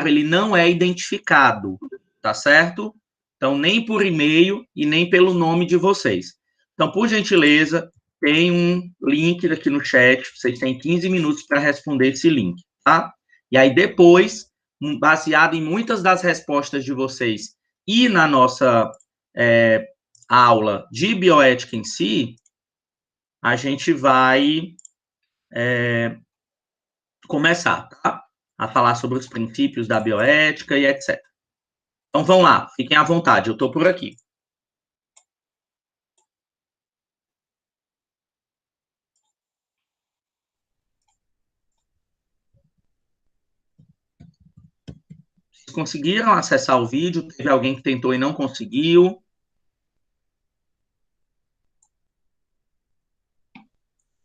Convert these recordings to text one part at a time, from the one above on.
ele não é identificado, tá certo? Então, nem por e-mail e nem pelo nome de vocês. Então, por gentileza, tem um link aqui no chat, vocês têm 15 minutos para responder esse link, tá? E aí, depois, baseado em muitas das respostas de vocês e na nossa aula de bioética em si, a gente vai começar, tá? A falar sobre os princípios da bioética e etc. Então, vão lá, fiquem à vontade, eu estou por aqui. Vocês conseguiram acessar o vídeo? Teve alguém que tentou e não conseguiu?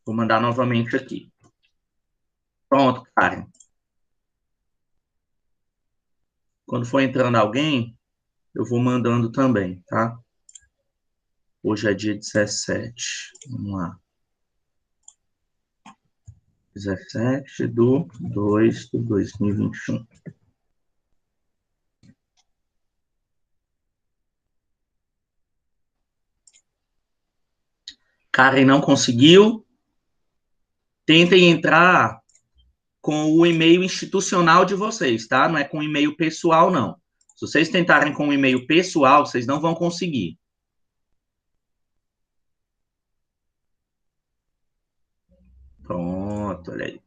Vou mandar novamente aqui. Pronto, Karen. Quando for entrando alguém, eu vou mandando também, tá? Hoje é dia 17. Vamos lá. 17/2/2021. Karen não conseguiu. Tentem entrar com o e-mail institucional de vocês, tá? Não é com o e-mail pessoal, não. Se vocês tentarem com o e-mail pessoal, vocês não vão conseguir. Pronto, olha aí.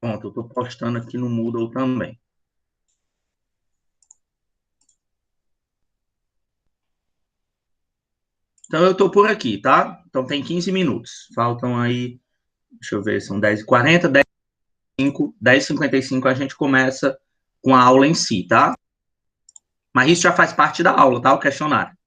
Pronto, eu estou postando aqui no Moodle também. Então, eu estou por aqui, tá? Então, tem 15 minutos. Faltam aí, deixa eu ver, são 10h40, 10h55, 10h55 a gente começa com a aula em si, tá? Mas isso já faz parte da aula, tá? O questionário.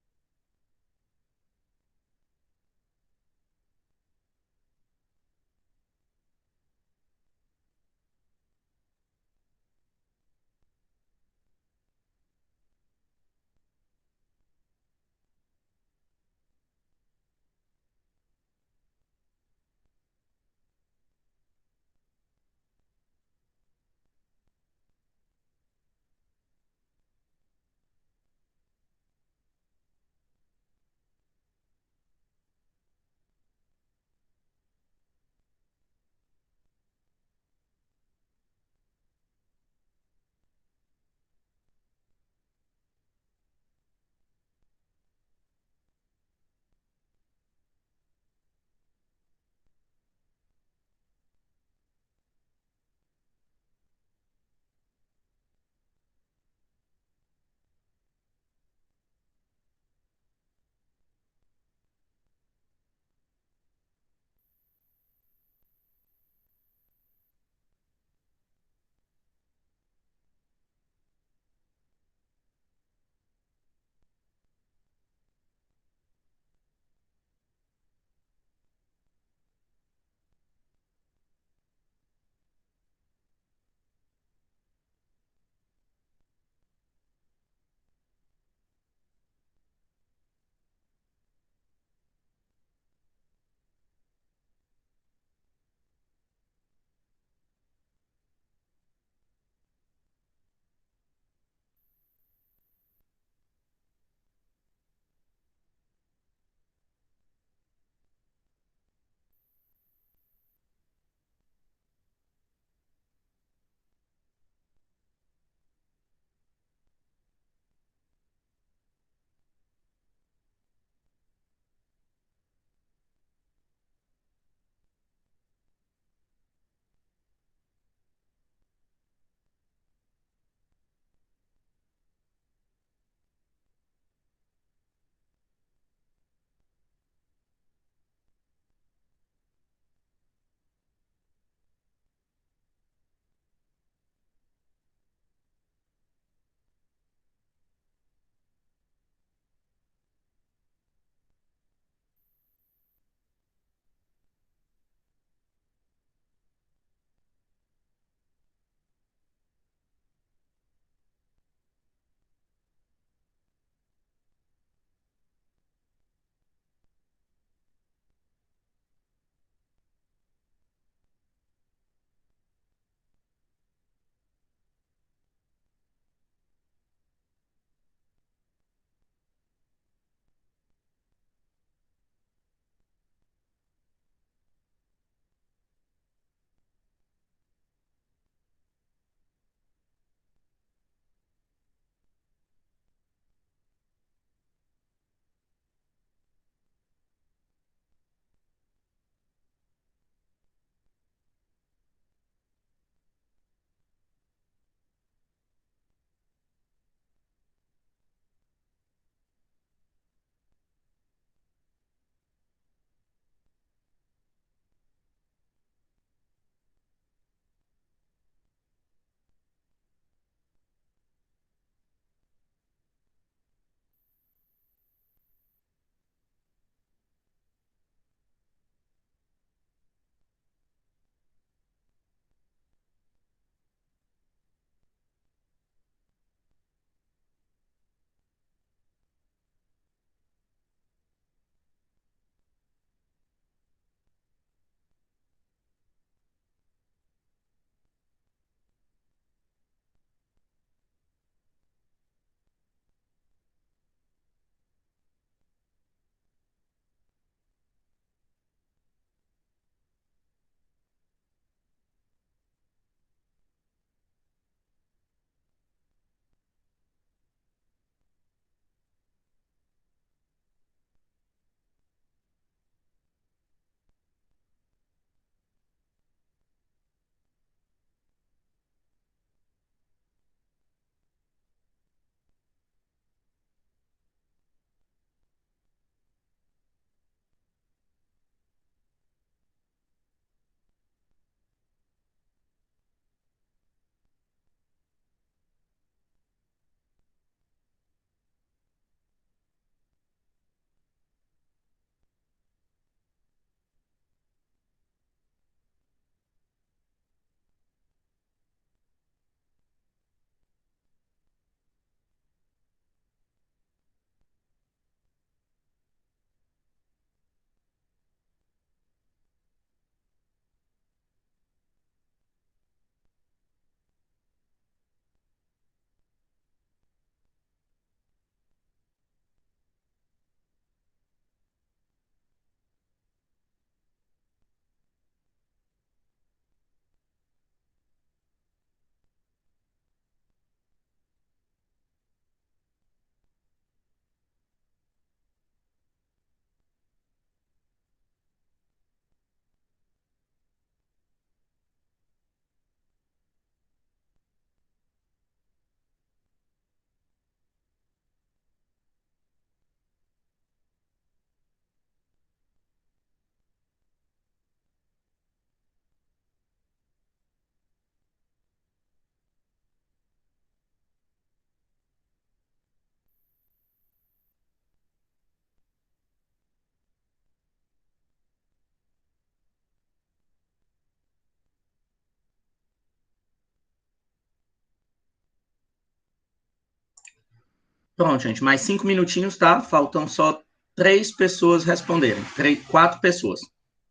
Pronto, gente, mais 5 minutinhos, tá? Faltam só 3 pessoas responderem. 4 pessoas.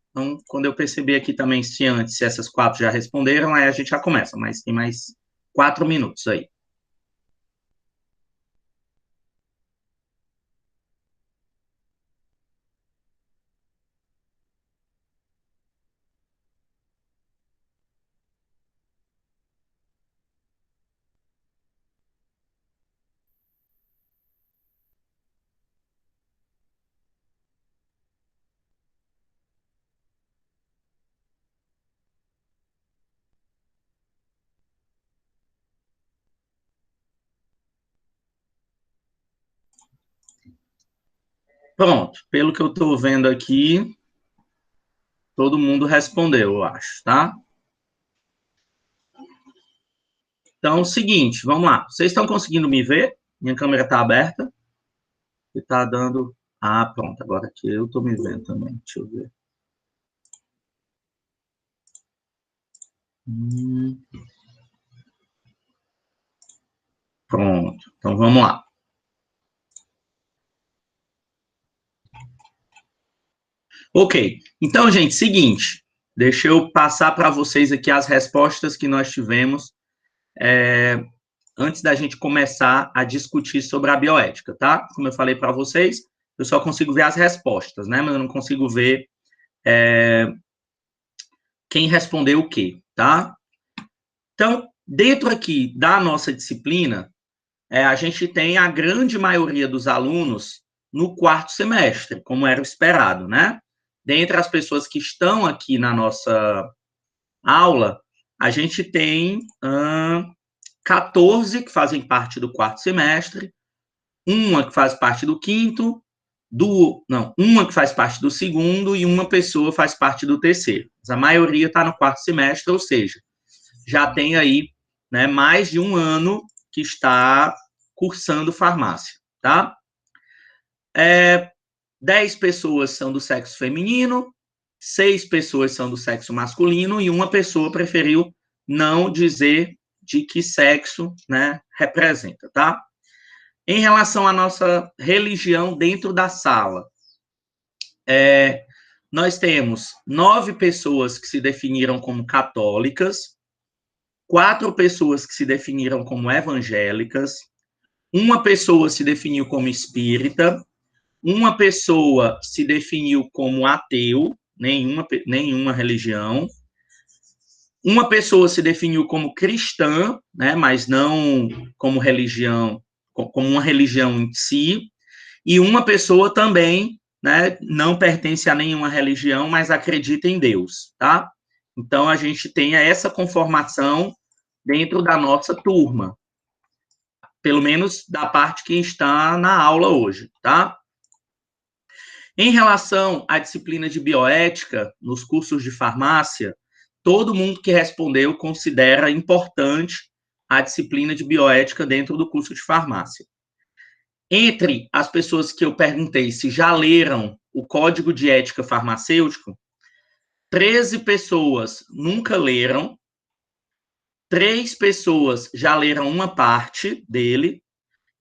Então, quando eu perceber aqui também se essas 4 já responderam, aí a gente já começa, mas tem mais 4 minutos aí. Pronto, pelo que eu estou vendo aqui, todo mundo respondeu, eu acho, tá? Então, seguinte, vamos lá. Vocês estão conseguindo me ver? Minha câmera está aberta? Está dando... Ah, pronto, agora aqui eu estou me vendo também. Deixa eu ver. Pronto, então vamos lá. Ok, então, gente, seguinte, deixa eu passar para vocês aqui as respostas que nós tivemos antes da gente começar a discutir sobre a bioética, tá? Como eu falei para vocês, eu só consigo ver as respostas, né? Mas eu não consigo ver quem respondeu o quê, tá? Então, dentro aqui da nossa disciplina, a gente tem a grande maioria dos alunos no 4º semestre, como era esperado, né? Dentre as pessoas que estão aqui na nossa aula, a gente tem 14 que fazem parte do 4º semestre, uma que faz parte do 5º, uma que faz parte do 2º e uma pessoa faz parte do 3º. Mas a maioria está no 4º semestre, ou seja, já tem aí, né, mais de um ano que está cursando farmácia, tá? 10 pessoas são do sexo feminino, 6 pessoas são do sexo masculino e uma pessoa preferiu não dizer de que sexo, né, representa, tá? Em relação à nossa religião dentro da sala, nós temos 9 pessoas que se definiram como católicas, 4 pessoas que se definiram como evangélicas, uma pessoa se definiu como espírita, uma pessoa se definiu como ateu, nenhuma religião, uma pessoa se definiu como cristã, né, mas não como religião, como uma religião em si, e uma pessoa também, né, não pertence a nenhuma religião, mas acredita em Deus, tá? Então, a gente tem essa conformação dentro da nossa turma, pelo menos da parte que está na aula hoje, tá? Em relação à disciplina de bioética, nos cursos de farmácia, todo mundo que respondeu considera importante a disciplina de bioética dentro do curso de farmácia. Entre as pessoas que eu perguntei se já leram o Código de Ética Farmacêutico, 13 pessoas nunca leram, 3 pessoas já leram uma parte dele,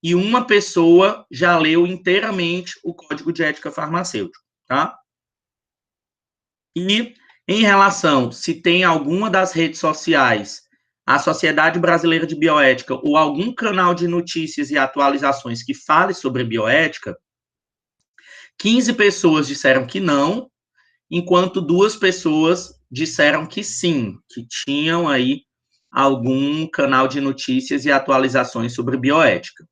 e uma pessoa já leu inteiramente o Código de Ética Farmacêutico, tá? E em relação se tem alguma das redes sociais, a Sociedade Brasileira de Bioética ou algum canal de notícias e atualizações que fale sobre bioética, 15 pessoas disseram que não, enquanto 2 pessoas disseram que sim, que tinham aí algum canal de notícias e atualizações sobre bioética.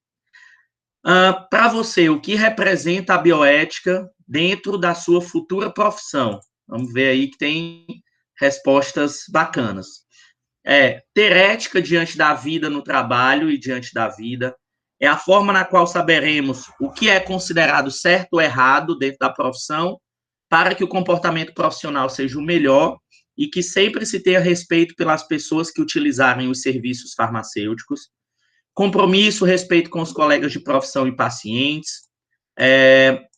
Para você, o que representa a bioética dentro da sua futura profissão? Vamos ver aí que tem respostas bacanas. Ter ética diante da vida no trabalho e diante da vida. É a forma na qual saberemos o que é considerado certo ou errado dentro da profissão para que o comportamento profissional seja o melhor e que sempre se tenha respeito pelas pessoas que utilizarem os serviços farmacêuticos. Compromisso, respeito com os colegas de profissão e pacientes. É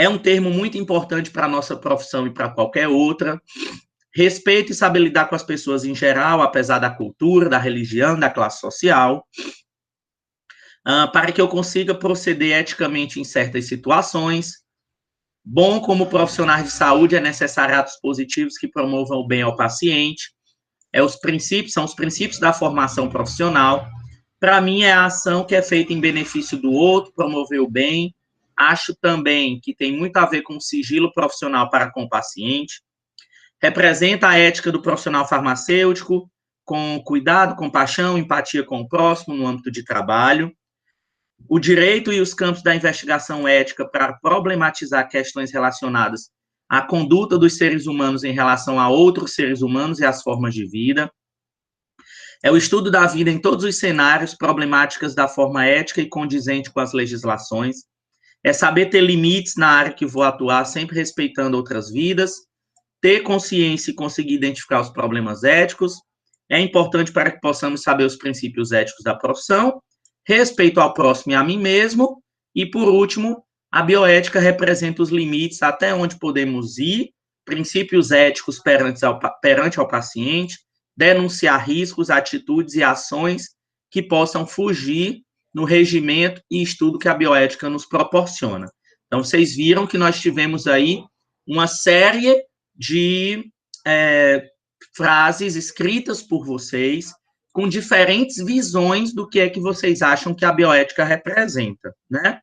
um termo muito importante para a nossa profissão e para qualquer outra. Respeito e saber lidar com as pessoas em geral, apesar da cultura, da religião, da classe social. para que eu consiga proceder eticamente em certas situações. Bom, como profissional de saúde, é necessário atos positivos que promovam o bem ao paciente. São os princípios da formação profissional. Para mim, é a ação que é feita em benefício do outro, promover o bem. Acho também que tem muito a ver com o sigilo profissional para com o paciente. Representa a ética do profissional farmacêutico, com cuidado, compaixão, empatia com o próximo no âmbito de trabalho. O direito e os campos da investigação ética para problematizar questões relacionadas à conduta dos seres humanos em relação a outros seres humanos e às formas de vida. É o estudo da vida em todos os cenários, problemáticas da forma ética e condizente com as legislações. É saber ter limites na área que vou atuar, sempre respeitando outras vidas. Ter consciência e conseguir identificar os problemas éticos. É importante para que possamos saber os princípios éticos da profissão. Respeito ao próximo e a mim mesmo. E, por último, a bioética representa os limites até onde podemos ir, princípios éticos perante ao paciente, denunciar riscos, atitudes e ações que possam fugir no regimento e estudo que a bioética nos proporciona. Então, vocês viram que nós tivemos aí uma série de frases escritas por vocês com diferentes visões do que é que vocês acham que a bioética representa, né?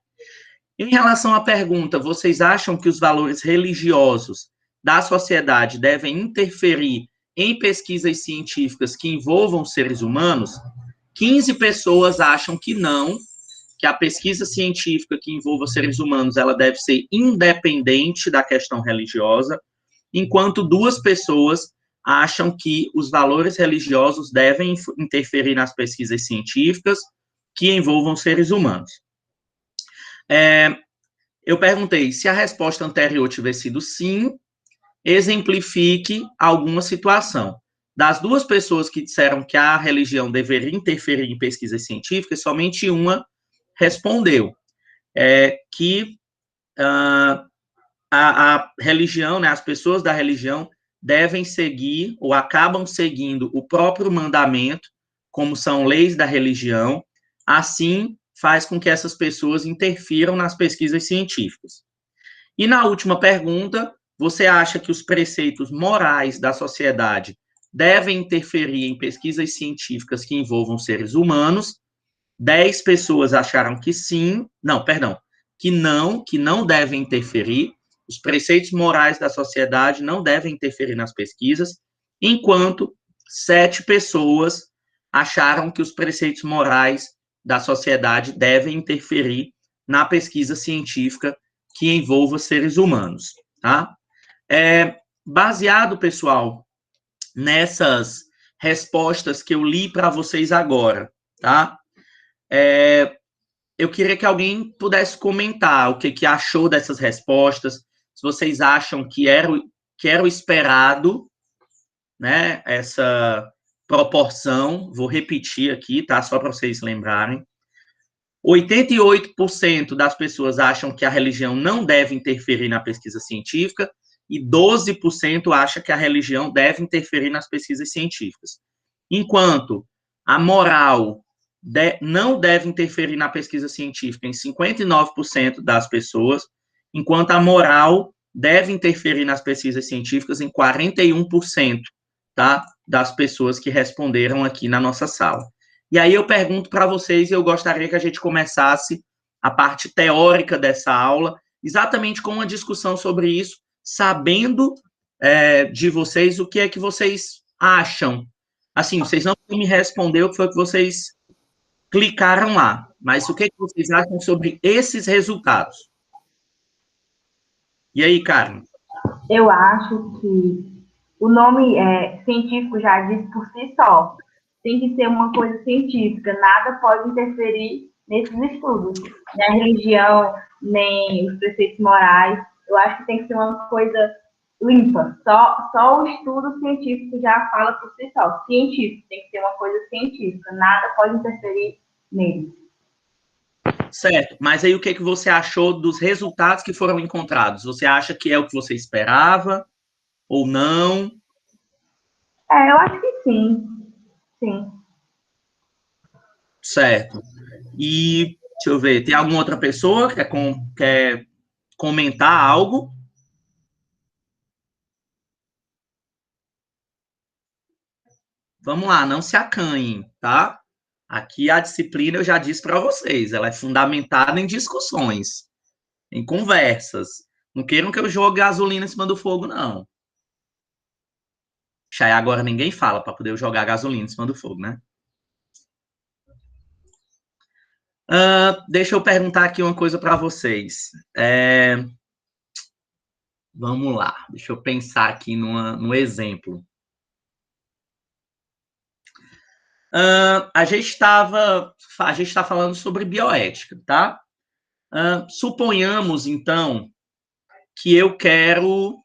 Em relação à pergunta, vocês acham que os valores religiosos da sociedade devem interferir em pesquisas científicas que envolvam seres humanos? 15 pessoas acham que não, que a pesquisa científica que envolva seres humanos, ela deve ser independente da questão religiosa, enquanto 2 pessoas acham que os valores religiosos devem interferir nas pesquisas científicas que envolvam seres humanos. Eu perguntei se a resposta anterior tivesse sido sim, exemplifique alguma situação. Das 2 pessoas que disseram que a religião deveria interferir em pesquisas científicas, somente uma respondeu que a religião, né, as pessoas da religião devem seguir ou acabam seguindo o próprio mandamento, como são leis da religião, assim faz com que essas pessoas interfiram nas pesquisas científicas. E na última pergunta, você acha que os preceitos morais da sociedade devem interferir em pesquisas científicas que envolvam seres humanos? 10 pessoas acharam que sim, que não devem interferir. Os preceitos morais da sociedade não devem interferir nas pesquisas, enquanto 7 pessoas acharam que os preceitos morais da sociedade devem interferir na pesquisa científica que envolva seres humanos, tá? Baseado, pessoal, nessas respostas que eu li para vocês agora, tá? Eu queria que alguém pudesse comentar o que achou dessas respostas, se vocês acham que era o esperado, né, essa proporção, vou repetir aqui, tá, só para vocês lembrarem. 88% das pessoas acham que a religião não deve interferir na pesquisa científica e 12% acha que a religião deve interferir nas pesquisas científicas. Enquanto a moral não deve interferir na pesquisa científica em 59% das pessoas, enquanto a moral deve interferir nas pesquisas científicas em 41%, tá, das pessoas que responderam aqui na nossa sala. E aí eu pergunto para vocês, e eu gostaria que a gente começasse a parte teórica dessa aula, exatamente com uma discussão sobre isso, sabendo de vocês o que é que vocês acham. Assim, vocês não me responder o que foi que vocês clicaram lá, mas o que é que vocês acham sobre esses resultados? E aí, Karen? Eu acho que o nome científico já diz por si só. Tem que ser uma coisa científica, nada pode interferir nesses estudos. Nem a religião, nem os preceitos morais. Eu acho que tem que ser uma coisa limpa. Só o estudo científico já fala por si só. Científico, tem que ser uma coisa científica, nada pode interferir nele. Certo, mas aí o que você achou dos resultados que foram encontrados? Você acha que é o que você esperava ou não? Eu acho que sim. Sim. Certo. E, deixa eu ver, tem alguma outra pessoa que quer comentar algo? Vamos lá, não se acanhem, tá? Aqui a disciplina, eu já disse para vocês, ela é fundamentada em discussões, em conversas. Não queiram que eu jogue gasolina em cima do fogo, não. Já agora ninguém fala para poder eu jogar gasolina em cima do fogo, né? Deixa eu perguntar aqui uma coisa para vocês. Vamos lá, deixa eu pensar aqui no exemplo. A gente está falando sobre bioética, tá? Suponhamos, então, que eu quero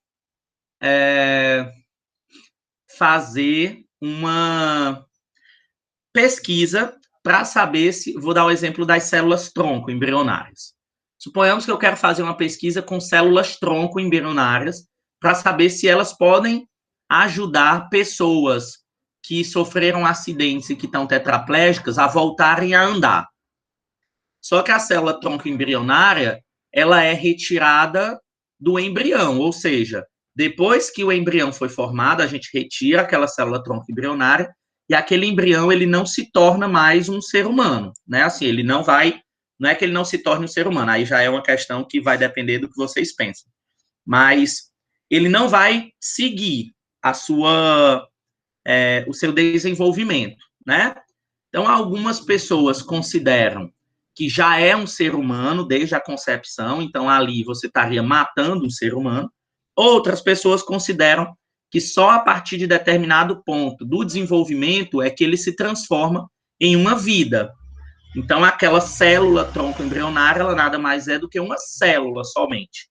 fazer uma pesquisa para saber se. Vou dar o exemplo das células tronco embrionárias. Suponhamos que eu quero fazer uma pesquisa com células tronco embrionárias para saber se elas podem ajudar pessoas que sofreram acidentes e que estão tetraplégicas a voltarem a andar. Só que a célula tronco embrionária, ela é retirada do embrião, ou seja, depois que o embrião foi formado, a gente retira aquela célula tronco embrionária e aquele embrião ele não se torna mais um ser humano, né? Assim, ele não é que ele não se torne um ser humano, aí já é uma questão que vai depender do que vocês pensam. Mas ele não vai seguir o seu desenvolvimento, né? Então, algumas pessoas consideram que já é um ser humano desde a concepção, então ali você estaria matando um ser humano. Outras pessoas consideram que só a partir de determinado ponto do desenvolvimento é que ele se transforma em uma vida. Então, aquela célula tronco embrionária, ela nada mais é do que uma célula somente.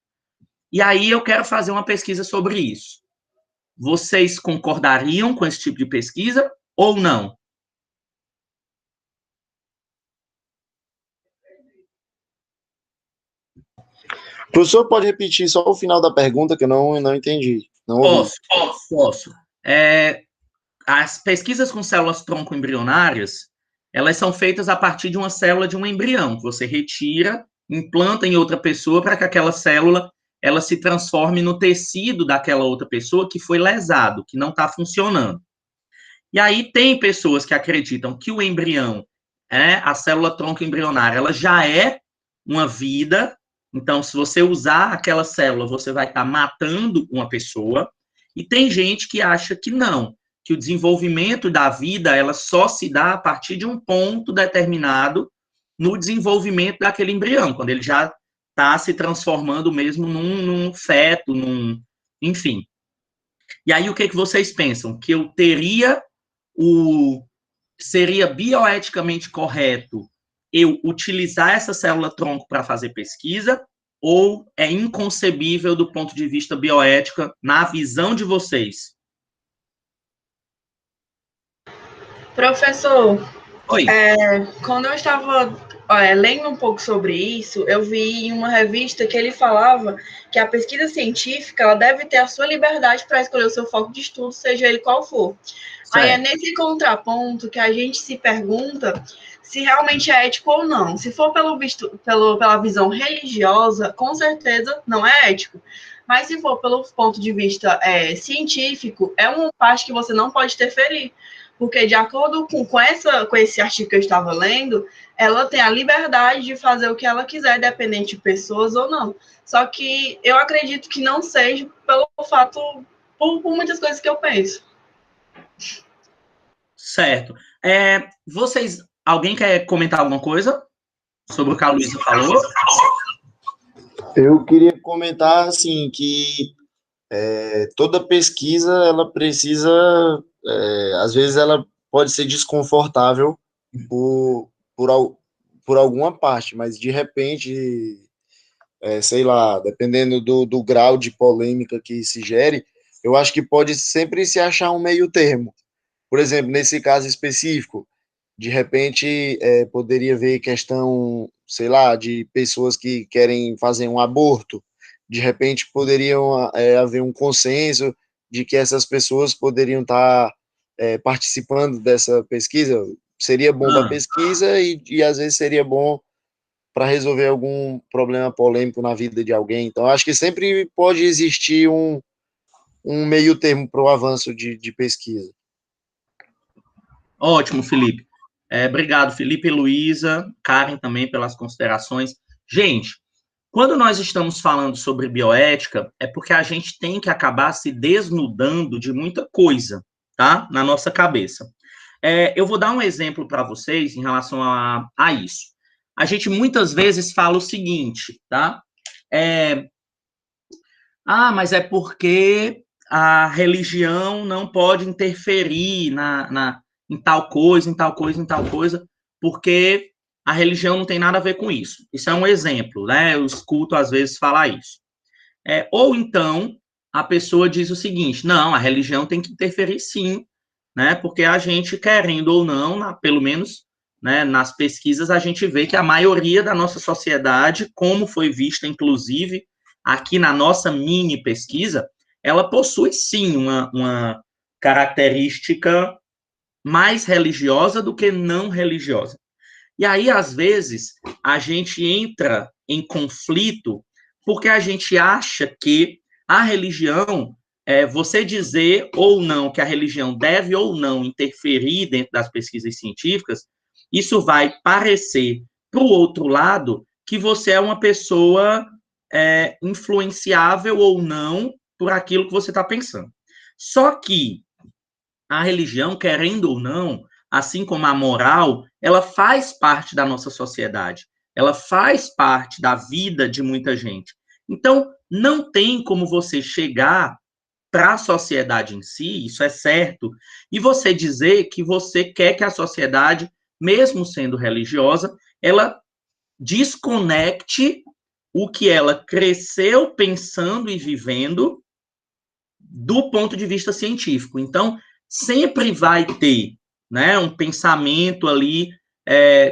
E aí eu quero fazer uma pesquisa sobre isso. Vocês concordariam com esse tipo de pesquisa ou não? O professor pode repetir só o final da pergunta que eu não entendi. Não ouvi. Posso. As pesquisas com células tronco embrionárias, elas são feitas a partir de uma célula de um embrião, que você retira, implanta em outra pessoa para que aquela célula ela se transforme no tecido daquela outra pessoa que foi lesado, que não está funcionando. E aí tem pessoas que acreditam que o embrião, a célula tronco embrionária, ela já é uma vida. Então, se você usar aquela célula, você vai estar matando uma pessoa. E tem gente que acha que não, que o desenvolvimento da vida ela só se dá a partir de um ponto determinado no desenvolvimento daquele embrião, quando ele já está se transformando mesmo num feto, enfim. E aí o que vocês pensam? Que eu seria bioeticamente correto eu utilizar essa célula tronco para fazer pesquisa, ou é inconcebível do ponto de vista bioética na visão de vocês? Professor, Oi. Quando eu estava lendo um pouco sobre isso, eu vi em uma revista que ele falava que a pesquisa científica ela deve ter a sua liberdade para escolher o seu foco de estudo, seja ele qual for. Certo. Aí é nesse contraponto que a gente se pergunta se realmente é ético ou não. Se for pela visão religiosa, com certeza não é ético. Mas se for pelo ponto de vista científico, é uma parte que você não pode interferir. Porque, de acordo com esse artigo que eu estava lendo, ela tem a liberdade de fazer o que ela quiser, independente de pessoas ou não. Só que eu acredito que não seja pelo fato, por muitas coisas que eu penso. Certo. Alguém quer comentar alguma coisa sobre o que a Luísa falou? Eu queria comentar, assim, que toda pesquisa, ela precisa, às vezes ela pode ser desconfortável por alguma parte, mas de repente, sei lá, dependendo do grau de polêmica que se gere, eu acho que pode sempre se achar um meio termo. Por exemplo, nesse caso específico, de repente poderia haver questão, sei lá, de pessoas que querem fazer um aborto, de repente poderiam haver um consenso de que essas pessoas poderiam estar participando dessa pesquisa, seria bom para pesquisa e às vezes seria bom para resolver algum problema polêmico na vida de alguém. Então, acho que sempre pode existir um meio termo para o avanço de pesquisa. Ótimo, Felipe. Obrigado, Felipe e Luísa, Karen também pelas considerações. Gente, quando nós estamos falando sobre bioética, é porque a gente tem que acabar se desnudando de muita coisa, tá? Na nossa cabeça. Eu vou dar um exemplo para vocês em relação a isso. A gente muitas vezes fala o seguinte, tá? Mas é porque a religião não pode interferir em tal coisa, em tal coisa, em tal coisa, porque a religião não tem nada a ver com isso. Isso é um exemplo, né? Eu escuto às vezes falar isso. Ou então a pessoa diz o seguinte: não, a religião tem que interferir sim, né? Porque a gente, querendo ou não, pelo menos, né, nas pesquisas, a gente vê que a maioria da nossa sociedade, como foi vista, inclusive, aqui na nossa mini pesquisa, ela possui sim uma característica mais religiosa do que não religiosa. E aí, às vezes, a gente entra em conflito porque a gente acha que a religião, você dizer ou não que a religião deve ou não interferir dentro das pesquisas científicas, isso vai parecer, para o outro lado, que você é uma pessoa influenciável ou não por aquilo que você está pensando. Só que a religião, querendo ou não, assim como a moral, ela faz parte da nossa sociedade, ela faz parte da vida de muita gente. Então, não tem como você chegar para a sociedade em si, isso é certo, e você dizer que você quer que a sociedade, mesmo sendo religiosa, ela desconecte o que ela cresceu pensando e vivendo do ponto de vista científico. Então, sempre vai ter, né, um pensamento ali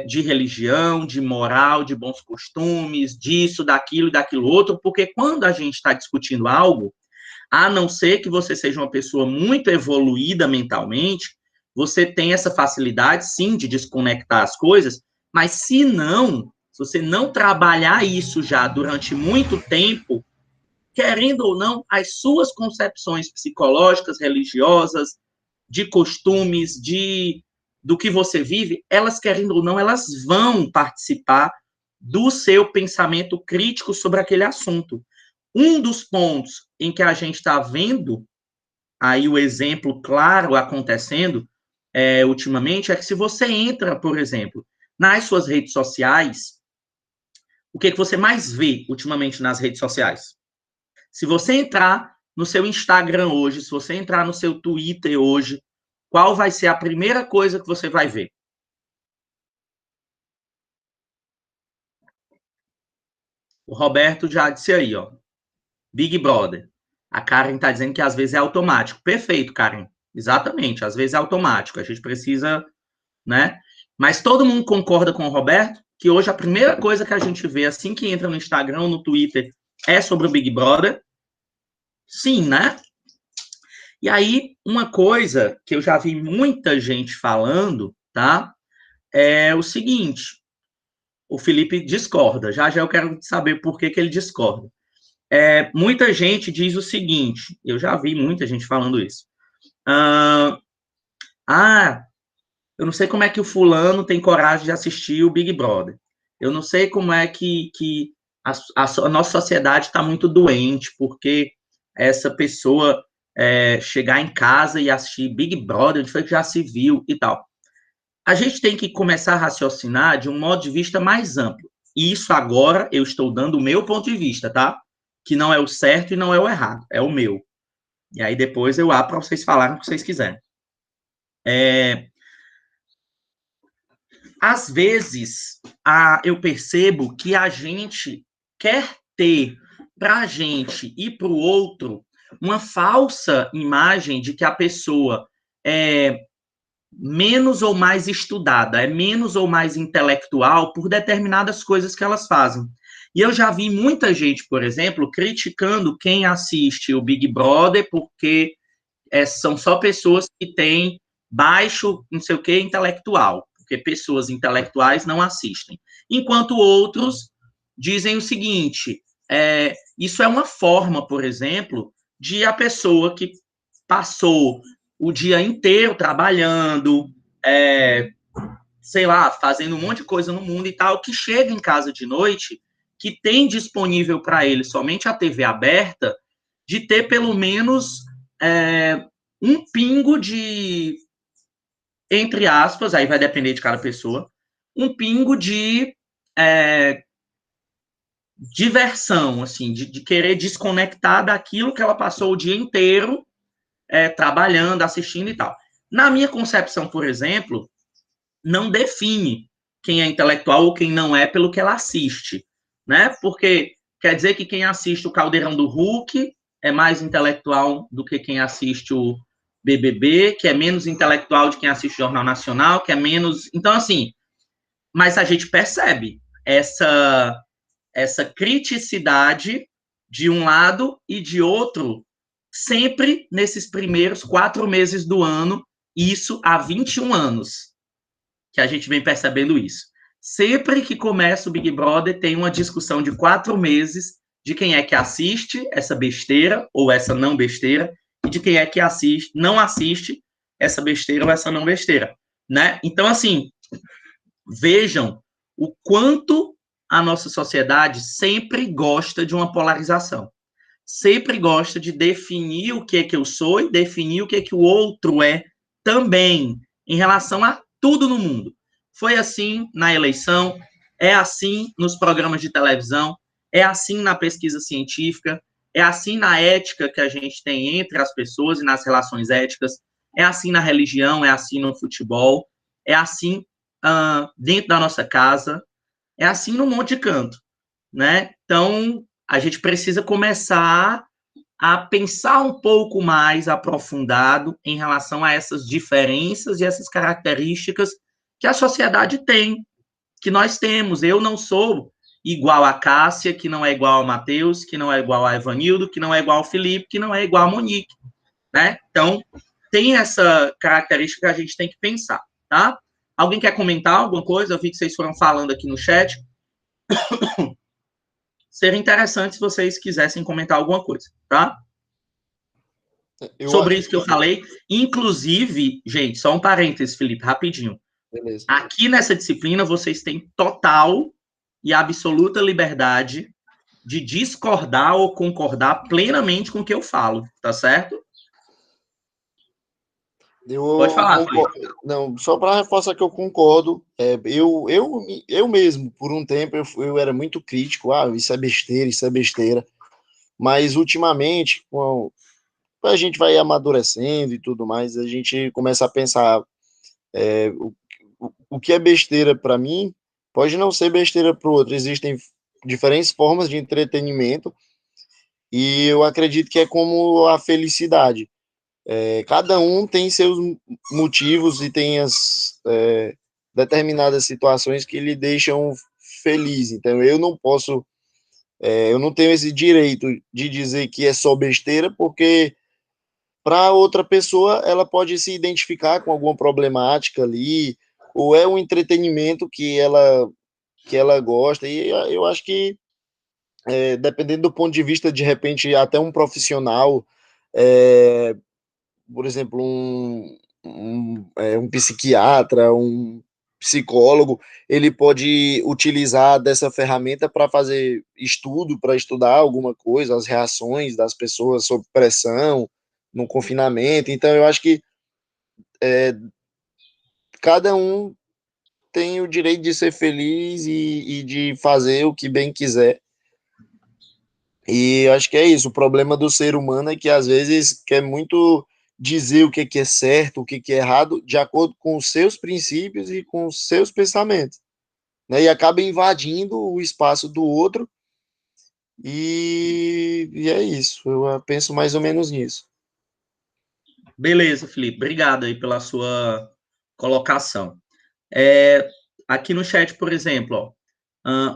de religião, de moral, de bons costumes, disso, daquilo e daquilo outro, porque quando a gente está discutindo algo, a não ser que você seja uma pessoa muito evoluída mentalmente, você tem essa facilidade, sim, de desconectar as coisas, mas se você não trabalhar isso já durante muito tempo, querendo ou não, as suas concepções psicológicas, religiosas, de costumes, do que você vive, elas, querendo ou não, elas vão participar do seu pensamento crítico sobre aquele assunto. Um dos pontos em que a gente está vendo aí o exemplo claro acontecendo ultimamente é que se você entra, por exemplo, nas suas redes sociais, o que você mais vê ultimamente nas redes sociais? Se você entrar no seu Instagram hoje, se você entrar no seu Twitter hoje, qual vai ser a primeira coisa que você vai ver? O Roberto já disse aí, ó. Big Brother. A Karen está dizendo que às vezes é automático. Perfeito, Karen. Exatamente, às vezes é automático. A gente precisa, né? Mas todo mundo concorda com o Roberto que hoje a primeira coisa que a gente vê assim que entra no Instagram ou no Twitter é sobre o Big Brother. Sim, né? E aí, uma coisa que eu já vi muita gente falando, tá? É o seguinte, o Felipe discorda, já eu quero saber por que ele discorda. Muita gente diz o seguinte, eu já vi muita gente falando isso. Eu não sei como é que o fulano tem coragem de assistir o Big Brother. Eu não sei como é que a nossa sociedade está muito doente, porque essa pessoa chegar em casa e assistir Big Brother, onde foi que já se viu e tal. A gente tem que começar a raciocinar de um modo de vista mais amplo. E isso agora eu estou dando o meu ponto de vista, tá? Que não é o certo e não é o errado, é o meu. E aí depois eu abro para vocês falarem o que vocês quiserem. Às vezes, eu percebo que a gente quer ter para a gente e para o outro uma falsa imagem de que a pessoa é menos ou mais estudada, é menos ou mais intelectual por determinadas coisas que elas fazem. E eu já vi muita gente, por exemplo, criticando quem assiste o Big Brother porque são só pessoas que têm baixo, não sei o que, intelectual. porque pessoas intelectuais não assistem. Enquanto outros dizem o seguinte, isso é uma forma, por exemplo, de a pessoa que passou o dia inteiro trabalhando, sei lá, fazendo um monte de coisa no mundo e tal, que chega em casa de noite, que tem disponível para ele somente a TV aberta, de ter pelo menos um pingo de, entre aspas, aí vai depender de cada pessoa, um pingo de diversão, assim, de querer desconectar daquilo que ela passou o dia inteiro trabalhando, assistindo e tal. Na minha concepção, por exemplo, não define quem é intelectual ou quem não é pelo que ela assiste, né? Porque quer dizer que quem assiste o Caldeirão do Hulk é mais intelectual do que quem assiste o BBB, que é menos intelectual de quem assiste o Jornal Nacional, que é menos... Então, assim, mas a gente percebe essa criticidade de um lado e de outro, sempre nesses primeiros 4 meses do ano, isso há 21 anos, que a gente vem percebendo isso. Sempre que começa o Big Brother, tem uma discussão de 4 meses de quem é que assiste essa besteira ou essa não besteira, e de quem é que não assiste essa besteira ou essa não besteira, né? Então, assim, vejam o quanto a nossa sociedade sempre gosta de uma polarização. Sempre gosta de definir o que é que eu sou e definir o que é que o outro é também, em relação a tudo no mundo. Foi assim na eleição, é assim nos programas de televisão, é assim na pesquisa científica, é assim na ética que a gente tem entre as pessoas e nas relações éticas, é assim na religião, é assim no futebol, é assim dentro da nossa casa, é assim num monte de canto, né? Então, a gente precisa começar a pensar um pouco mais aprofundado em relação a essas diferenças e essas características que a sociedade tem, que nós temos. Eu não sou igual a Cássia, que não é igual ao Matheus, que não é igual a Evanildo, que não é igual ao Felipe, que não é igual a Monique, né? Então, tem essa característica que a gente tem que pensar, tá? Alguém quer comentar alguma coisa? Eu vi que vocês foram falando aqui no chat. Seria interessante se vocês quisessem comentar alguma coisa, tá? Sobre isso que eu falei. Inclusive, gente, só um parênteses, Felipe, rapidinho. Beleza. Aqui nessa disciplina, vocês têm total e absoluta liberdade de discordar ou concordar plenamente com o que eu falo, tá certo? Pode falar, não, só para reforçar que eu concordo, eu mesmo, por um tempo, eu era muito crítico, isso é besteira, mas ultimamente, a gente vai amadurecendo e tudo mais, a gente começa a pensar, o que é besteira para mim, pode não ser besteira para o outro, existem diferentes formas de entretenimento, e eu acredito que é como a felicidade. Cada um tem seus motivos e tem as determinadas situações que lhe deixam feliz. Então, eu não posso, eu não tenho esse direito de dizer que é só besteira, porque para outra pessoa ela pode se identificar com alguma problemática ali, ou é um entretenimento que ela gosta. E eu acho que, dependendo do ponto de vista, de repente, até um profissional, por exemplo, um psiquiatra, um psicólogo, ele pode utilizar dessa ferramenta para fazer estudo, para estudar alguma coisa, as reações das pessoas sob pressão, no confinamento. Então, eu acho que cada um tem o direito de ser feliz e de fazer o que bem quiser. E acho que é isso. O problema do ser humano é que, às vezes, quer muito dizer o que é certo, o que é errado, de acordo com os seus princípios e com os seus pensamentos, né? E acaba invadindo o espaço do outro, e é isso. Eu penso mais ou menos nisso. Beleza, Felipe. Obrigado aí pela sua colocação. Aqui no chat, por exemplo,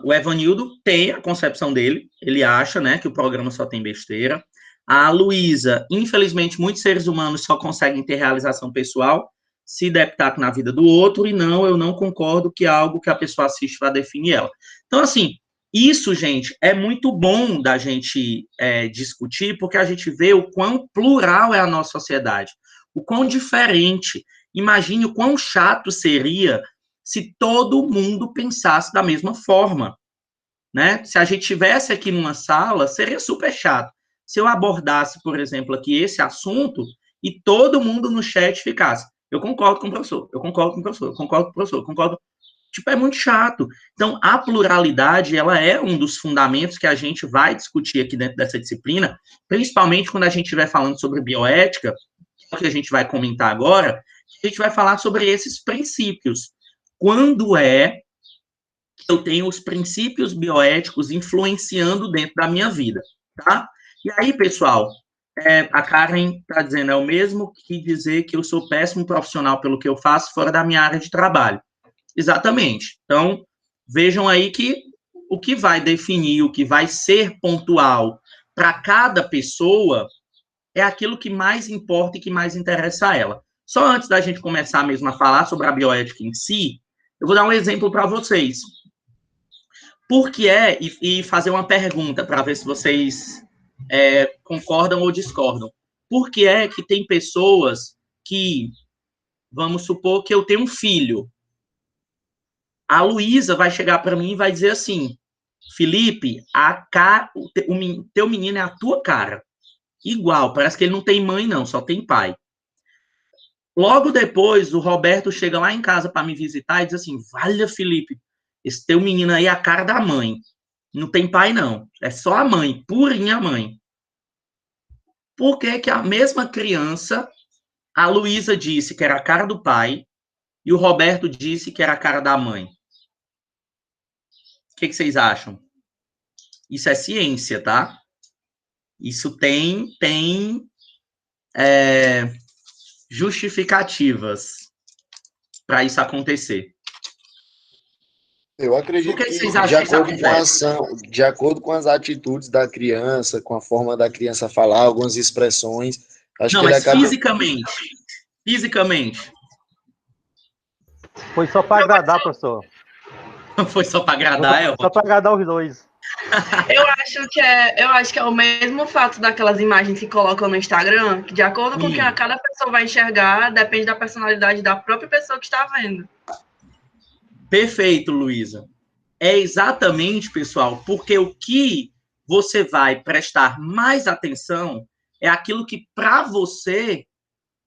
o Evanildo tem a concepção dele, ele acha, né, que o programa só tem besteira. A Luísa, infelizmente, muitos seres humanos só conseguem ter realização pessoal se destaca na vida do outro, e não, eu não concordo que é algo que a pessoa assiste para definir ela. Então, assim, isso, gente, é muito bom da gente discutir, porque a gente vê o quão plural é a nossa sociedade, o quão diferente. Imagine o quão chato seria se todo mundo pensasse da mesma forma, né? Se a gente tivesse aqui numa sala, seria super chato. Se eu abordasse, por exemplo, aqui esse assunto e todo mundo no chat ficasse, eu concordo com o professor, eu concordo com o professor, eu concordo com o professor, eu concordo. Tipo, é muito chato. Então, a pluralidade, ela é um dos fundamentos que a gente vai discutir aqui dentro dessa disciplina, principalmente quando a gente estiver falando sobre bioética, que a gente vai comentar agora, a gente vai falar sobre esses princípios. Quando é que eu tenho os princípios bioéticos influenciando dentro da minha vida, tá? E aí, pessoal, a Karen está dizendo, é o mesmo que dizer que eu sou péssimo profissional pelo que eu faço fora da minha área de trabalho. Exatamente. Então, vejam aí que o que vai definir, o que vai ser pontual para cada pessoa é aquilo que mais importa e que mais interessa a ela. Só antes da gente começar mesmo a falar sobre a bioética em si, eu vou dar um exemplo para vocês. Por que e fazer uma pergunta para ver se vocês concordam ou discordam. Por que é que tem pessoas que, vamos supor que eu tenho um filho, a Luísa vai chegar para mim e vai dizer assim, Felipe, o teu menino é a tua cara. Igual, parece que ele não tem mãe não, só tem pai. Logo depois, o Roberto chega lá em casa para me visitar e diz assim, valha, Felipe, esse teu menino aí é a cara da mãe. Não tem pai não, é só a mãe, purinha mãe. Por que que a mesma criança, a Luísa disse que era a cara do pai e o Roberto disse que era a cara da mãe? O que vocês acham? Isso é ciência, tá? Isso tem justificativas para isso acontecer. Eu acredito que que, vocês acham que isso acontece? de acordo com as atitudes da criança, com a forma da criança falar, algumas expressões, acho Não, que ele mas acaba. fisicamente. Foi só para agradar, professor. Foi só para agradar, Só para agradar os dois. Eu acho que é o mesmo fato daquelas imagens que colocam no Instagram, que de acordo com o que cada pessoa vai enxergar, depende da personalidade da própria pessoa que está vendo. Perfeito, Luísa. É exatamente, pessoal, porque o que você vai prestar mais atenção é aquilo que para você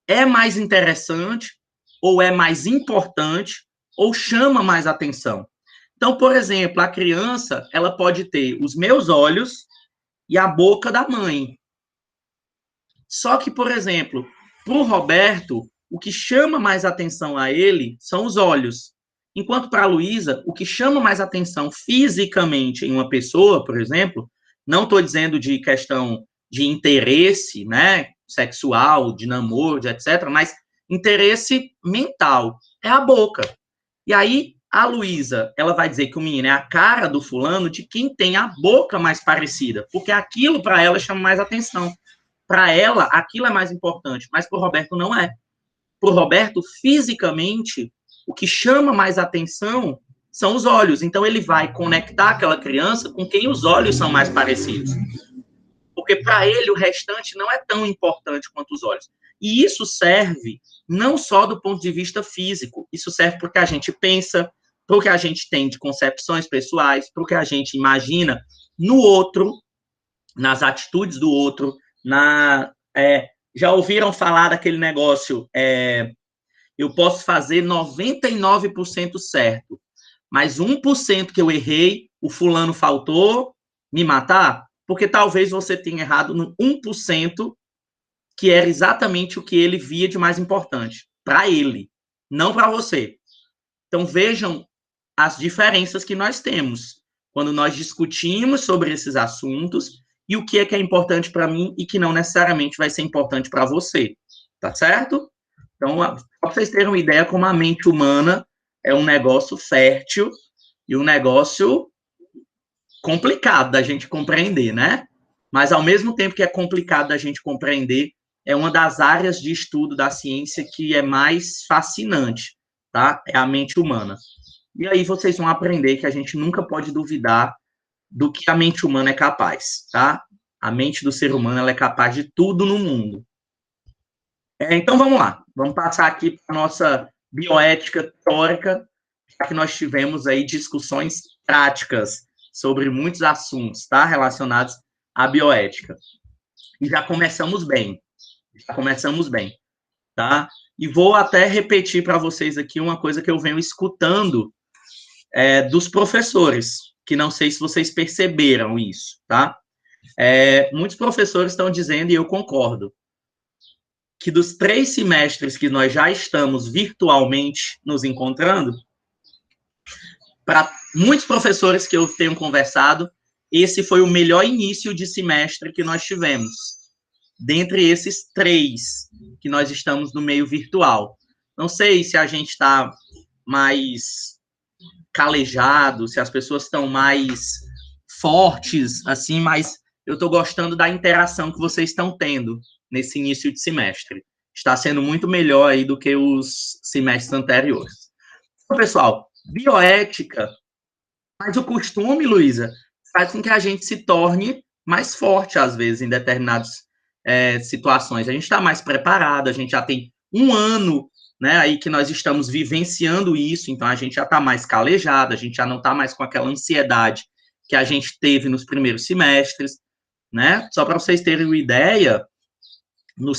é mais interessante, ou é mais importante, ou chama mais atenção. Então, por exemplo, a criança, ela pode ter os meus olhos e a boca da mãe. Só que, por exemplo, para o Roberto, o que chama mais atenção a ele são os olhos. Enquanto para a Luísa, o que chama mais atenção fisicamente em uma pessoa, por exemplo, não estou dizendo de questão de interesse, né, sexual, de namoro, de etc., mas interesse mental, é a boca. E aí, a Luísa, ela vai dizer que o menino é a cara do fulano de quem tem a boca mais parecida, porque aquilo para ela chama mais atenção. Para ela, aquilo é mais importante, mas para o Roberto não é. Para o Roberto, fisicamente, o que chama mais atenção são os olhos. Então, ele vai conectar aquela criança com quem os olhos são mais parecidos. Porque para ele, o restante não é tão importante quanto os olhos. E isso serve não só do ponto de vista físico, isso serve para o que a gente pensa, para o que a gente tem de concepções pessoais, para o que a gente imagina no outro, nas atitudes do outro, já ouviram falar daquele negócio, eu posso fazer 99% certo, mas 1% que eu errei, o fulano faltou me matar? Porque talvez você tenha errado no 1%, que era exatamente o que ele via de mais importante, para ele, não para você. Então, vejam as diferenças que nós temos quando nós discutimos sobre esses assuntos e o que é importante para mim e que não necessariamente vai ser importante para você, tá certo? Então, para vocês terem uma ideia como a mente humana é um negócio fértil e um negócio complicado da gente compreender, né? Mas, ao mesmo tempo que é complicado da gente compreender, é uma das áreas de estudo da ciência que é mais fascinante, tá? É a mente humana. E aí vocês vão aprender que a gente nunca pode duvidar do que a mente humana é capaz, tá? A mente do ser humano, ela é capaz de tudo no mundo. Então, vamos lá. Vamos passar aqui para a nossa bioética teórica, já que nós tivemos aí discussões práticas sobre muitos assuntos, tá? Relacionados à bioética. E já começamos bem. Tá? E vou até repetir para vocês aqui uma coisa que eu venho escutando dos professores, que não sei se vocês perceberam isso, tá? Muitos professores estão dizendo, e eu concordo, que dos 3 semestres que nós já estamos virtualmente nos encontrando, para muitos professores que eu tenho conversado, esse foi o melhor início de semestre que nós tivemos. Dentre esses 3 que nós estamos no meio virtual. Não sei se a gente está mais calejado, se as pessoas estão mais fortes, assim, mas eu estou gostando da interação que vocês estão tendo nesse início de semestre. Está sendo muito melhor aí do que os semestres anteriores. Então, pessoal, bioética, mas o costume, Luísa, faz com que a gente se torne mais forte, às vezes, em determinadas situações. A gente está mais preparado, a gente já tem um ano, né, aí que nós estamos vivenciando isso, então a gente já está mais calejado, a gente já não está mais com aquela ansiedade que a gente teve nos primeiros semestres, né? Só para vocês terem uma ideia, no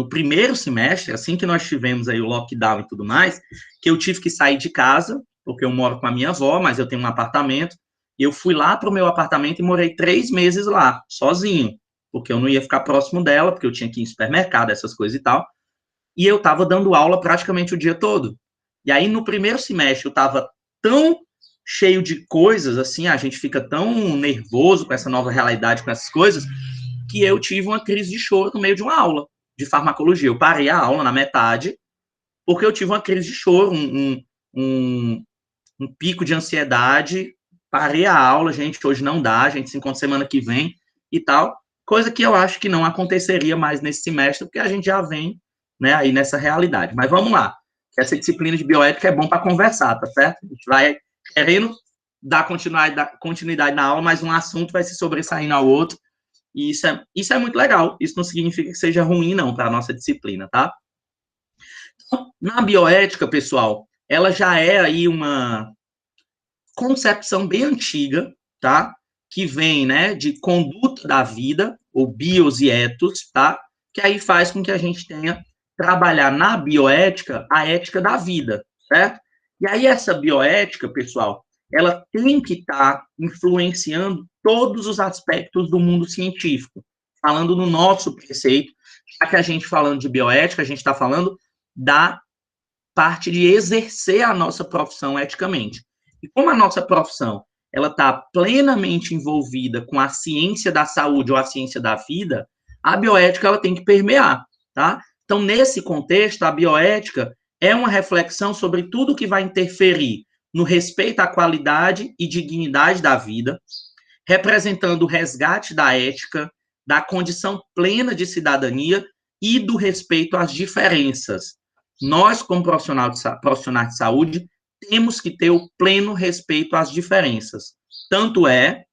primeiro semestre, assim que nós tivemos aí o lockdown e tudo mais, que eu tive que sair de casa, porque eu moro com a minha avó, mas eu tenho um apartamento, e eu fui lá para o meu apartamento e morei 3 meses lá, sozinho, porque eu não ia ficar próximo dela, porque eu tinha que ir em supermercado, essas coisas e tal, e eu estava dando aula praticamente o dia todo. E aí, no primeiro semestre, eu estava tão cheio de coisas, assim, a gente fica tão nervoso com essa nova realidade, com essas coisas, que eu tive uma crise de choro no meio de uma aula de farmacologia. Eu parei a aula na metade, porque eu tive uma crise de choro, um pico de ansiedade, parei a aula, gente, hoje não dá, a gente se encontra semana que vem e tal, coisa que eu acho que não aconteceria mais nesse semestre, porque a gente já vem, né, aí nessa realidade. Mas vamos lá, essa disciplina de bioética é bom para conversar, tá certo? A gente vai querendo dar continuidade na aula, mas um assunto vai se sobressaindo ao outro, e isso é muito legal, isso não significa que seja ruim, não, para a nossa disciplina, tá? Então, na bioética, pessoal, ela já é aí uma concepção bem antiga, tá? Que vem, né, de conduta da vida, ou bios e ethos, tá? Que aí faz com que a gente tenha trabalhar na bioética a ética da vida, certo? E aí essa bioética, pessoal, ela tem que estar influenciando todos os aspectos do mundo científico. Falando no nosso preceito, já que a gente falando de bioética, a gente está falando da parte de exercer a nossa profissão eticamente. E como a nossa profissão ela está plenamente envolvida com a ciência da saúde ou a ciência da vida, a bioética ela tem que permear, tá? Então, nesse contexto, a bioética é uma reflexão sobre tudo que vai interferir no respeito à qualidade e dignidade da vida, representando o resgate da ética, da condição plena de cidadania e do respeito às diferenças. Nós, como profissionais de saúde, temos que ter o pleno respeito às diferenças. Tanto é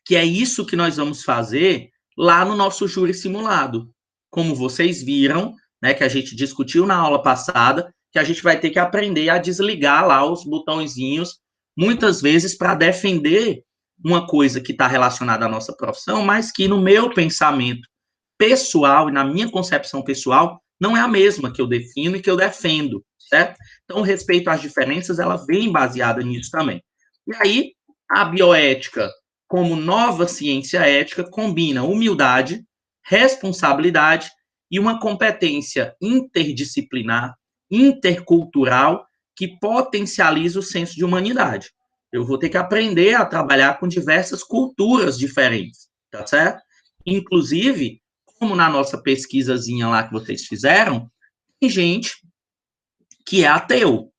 que é isso que nós vamos fazer lá no nosso júri simulado. Como vocês viram, né, que a gente discutiu na aula passada, que a gente vai ter que aprender a desligar lá os botõezinhos, muitas vezes para defender uma coisa que está relacionada à nossa profissão, mas que no meu pensamento pessoal e na minha concepção pessoal não é a mesma que eu defino e que eu defendo, certo? Então, o respeito às diferenças, ela vem baseada nisso também. E aí, a bioética, como nova ciência ética, combina humildade, responsabilidade e uma competência interdisciplinar, intercultural, que potencializa o senso de humanidade. Eu vou ter que aprender a trabalhar com diversas culturas diferentes, tá certo? Inclusive, como na nossa pesquisazinha lá que vocês fizeram, tem gente que é ateu,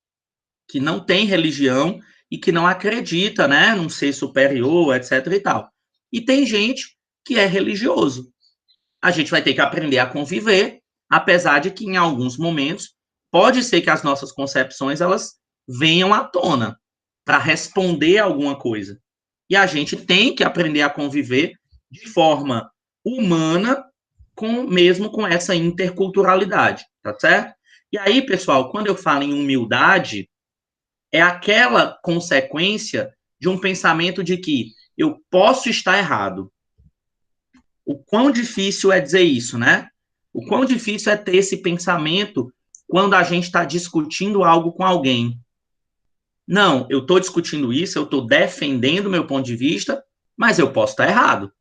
que não tem religião e que não acredita, né, num ser superior, etc e tal. E tem gente que é religioso. a gente vai ter que aprender a conviver, apesar de que em alguns momentos pode ser que as nossas concepções elas venham à tona para responder a alguma coisa. E a gente tem que aprender a conviver de forma humana, mesmo com essa interculturalidade, tá certo? E aí, pessoal, quando eu falo em humildade, é aquela consequência de um pensamento de que eu posso estar errado. O quão difícil é dizer isso, né? O quão difícil é ter esse pensamento quando a gente está discutindo algo com alguém. Não, eu estou discutindo isso, eu estou defendendo o meu ponto de vista, mas eu posso estar errado.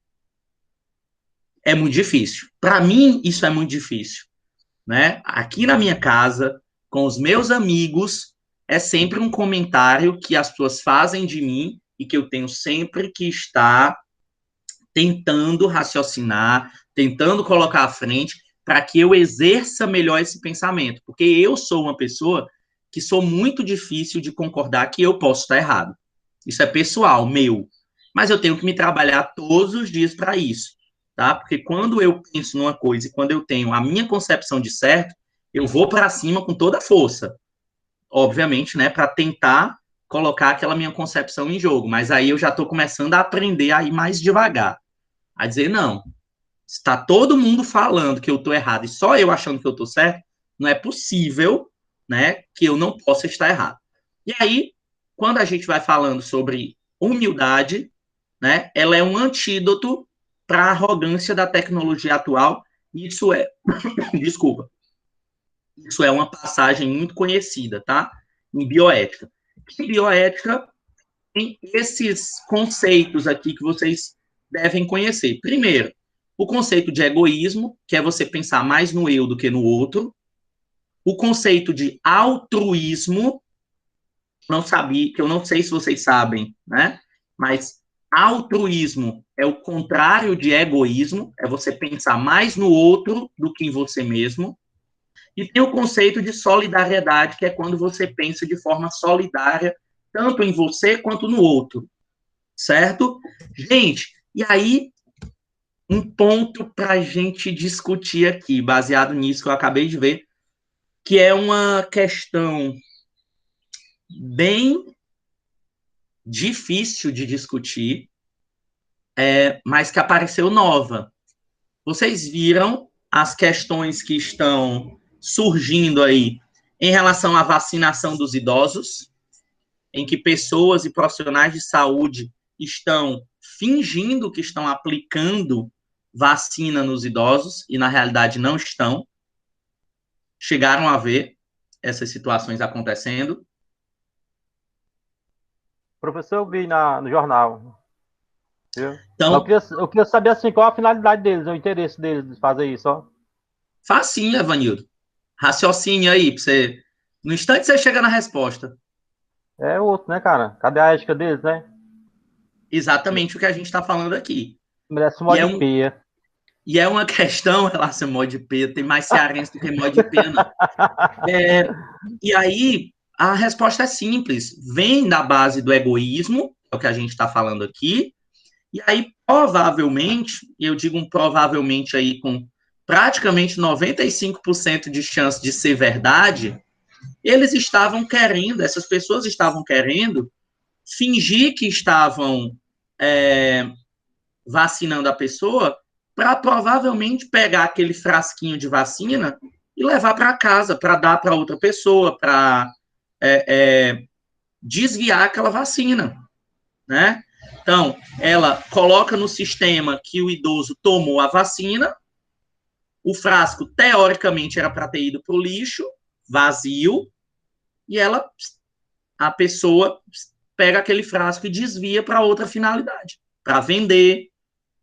É muito difícil. Para mim, isso é muito difícil, né? Aqui na minha casa, com os meus amigos, é sempre um comentário que as pessoas fazem de mim e que eu tenho sempre que estar tentando raciocinar, tentando colocar à frente para que eu exerça melhor esse pensamento, porque eu sou uma pessoa que sou muito difícil de concordar que eu posso estar errado. Isso é pessoal, meu. Mas eu tenho que me trabalhar todos os dias para isso, tá? Porque quando eu penso numa coisa e quando eu tenho a minha concepção de certo, eu vou para cima com toda a força. Obviamente, né, para tentar colocar aquela minha concepção em jogo, mas aí eu já estou começando a aprender a ir mais devagar, a dizer, não, está todo mundo falando que eu estou errado e só eu achando que eu estou certo, não é possível, né, que eu não possa estar errado. E aí, quando a gente vai falando sobre humildade, né, ela é um antídoto para a arrogância da tecnologia atual, isso é, desculpa, isso é uma passagem muito conhecida, tá? Em bioética. Em bioética, tem esses conceitos aqui que vocês devem conhecer. Primeiro, o conceito de egoísmo, que é você pensar mais no eu do que no outro. O conceito de altruísmo, que eu não sei se vocês sabem, né? Mas altruísmo é o contrário de egoísmo, é você pensar mais no outro do que em você mesmo. E tem o conceito de solidariedade, que é quando você pensa de forma solidária, tanto em você quanto no outro, certo? Gente, e aí, um ponto para a gente discutir aqui, baseado nisso que eu acabei de ver, que é uma questão bem difícil de discutir, mas que apareceu nova. Vocês viram as questões que estão surgindo aí em relação à vacinação dos idosos, em que pessoas e profissionais de saúde estão fingindo que estão aplicando vacina nos idosos e, na realidade, não estão. Chegaram a ver essas situações acontecendo? Professor, eu vi no jornal. Viu? Então, eu queria saber assim, qual a finalidade deles, o interesse deles de fazer isso, ó. facinho, Evanildo. Raciocínio aí, pra você. No instante você chega na resposta. É outro, né, cara? Cadê a ética deles, né? Exatamente o que a gente está falando aqui. Merece um de peia. E é uma questão, relação mod de peia, tem mais cearense do que mod de peia, não. E aí, a resposta é simples. Vem da base do egoísmo, é o que a gente está falando aqui, e aí, provavelmente, eu digo um provavelmente aí com praticamente 95% de chance de ser verdade, eles estavam querendo, essas pessoas estavam querendo fingir que estavam vacinando a pessoa para provavelmente pegar aquele frasquinho de vacina e levar para casa, para dar para outra pessoa, para desviar aquela vacina, né? Então, ela coloca no sistema que o idoso tomou a vacina, o frasco, teoricamente, era para ter ido para o lixo, vazio, e a pessoa pega aquele frasco e desvia para outra finalidade, para vender,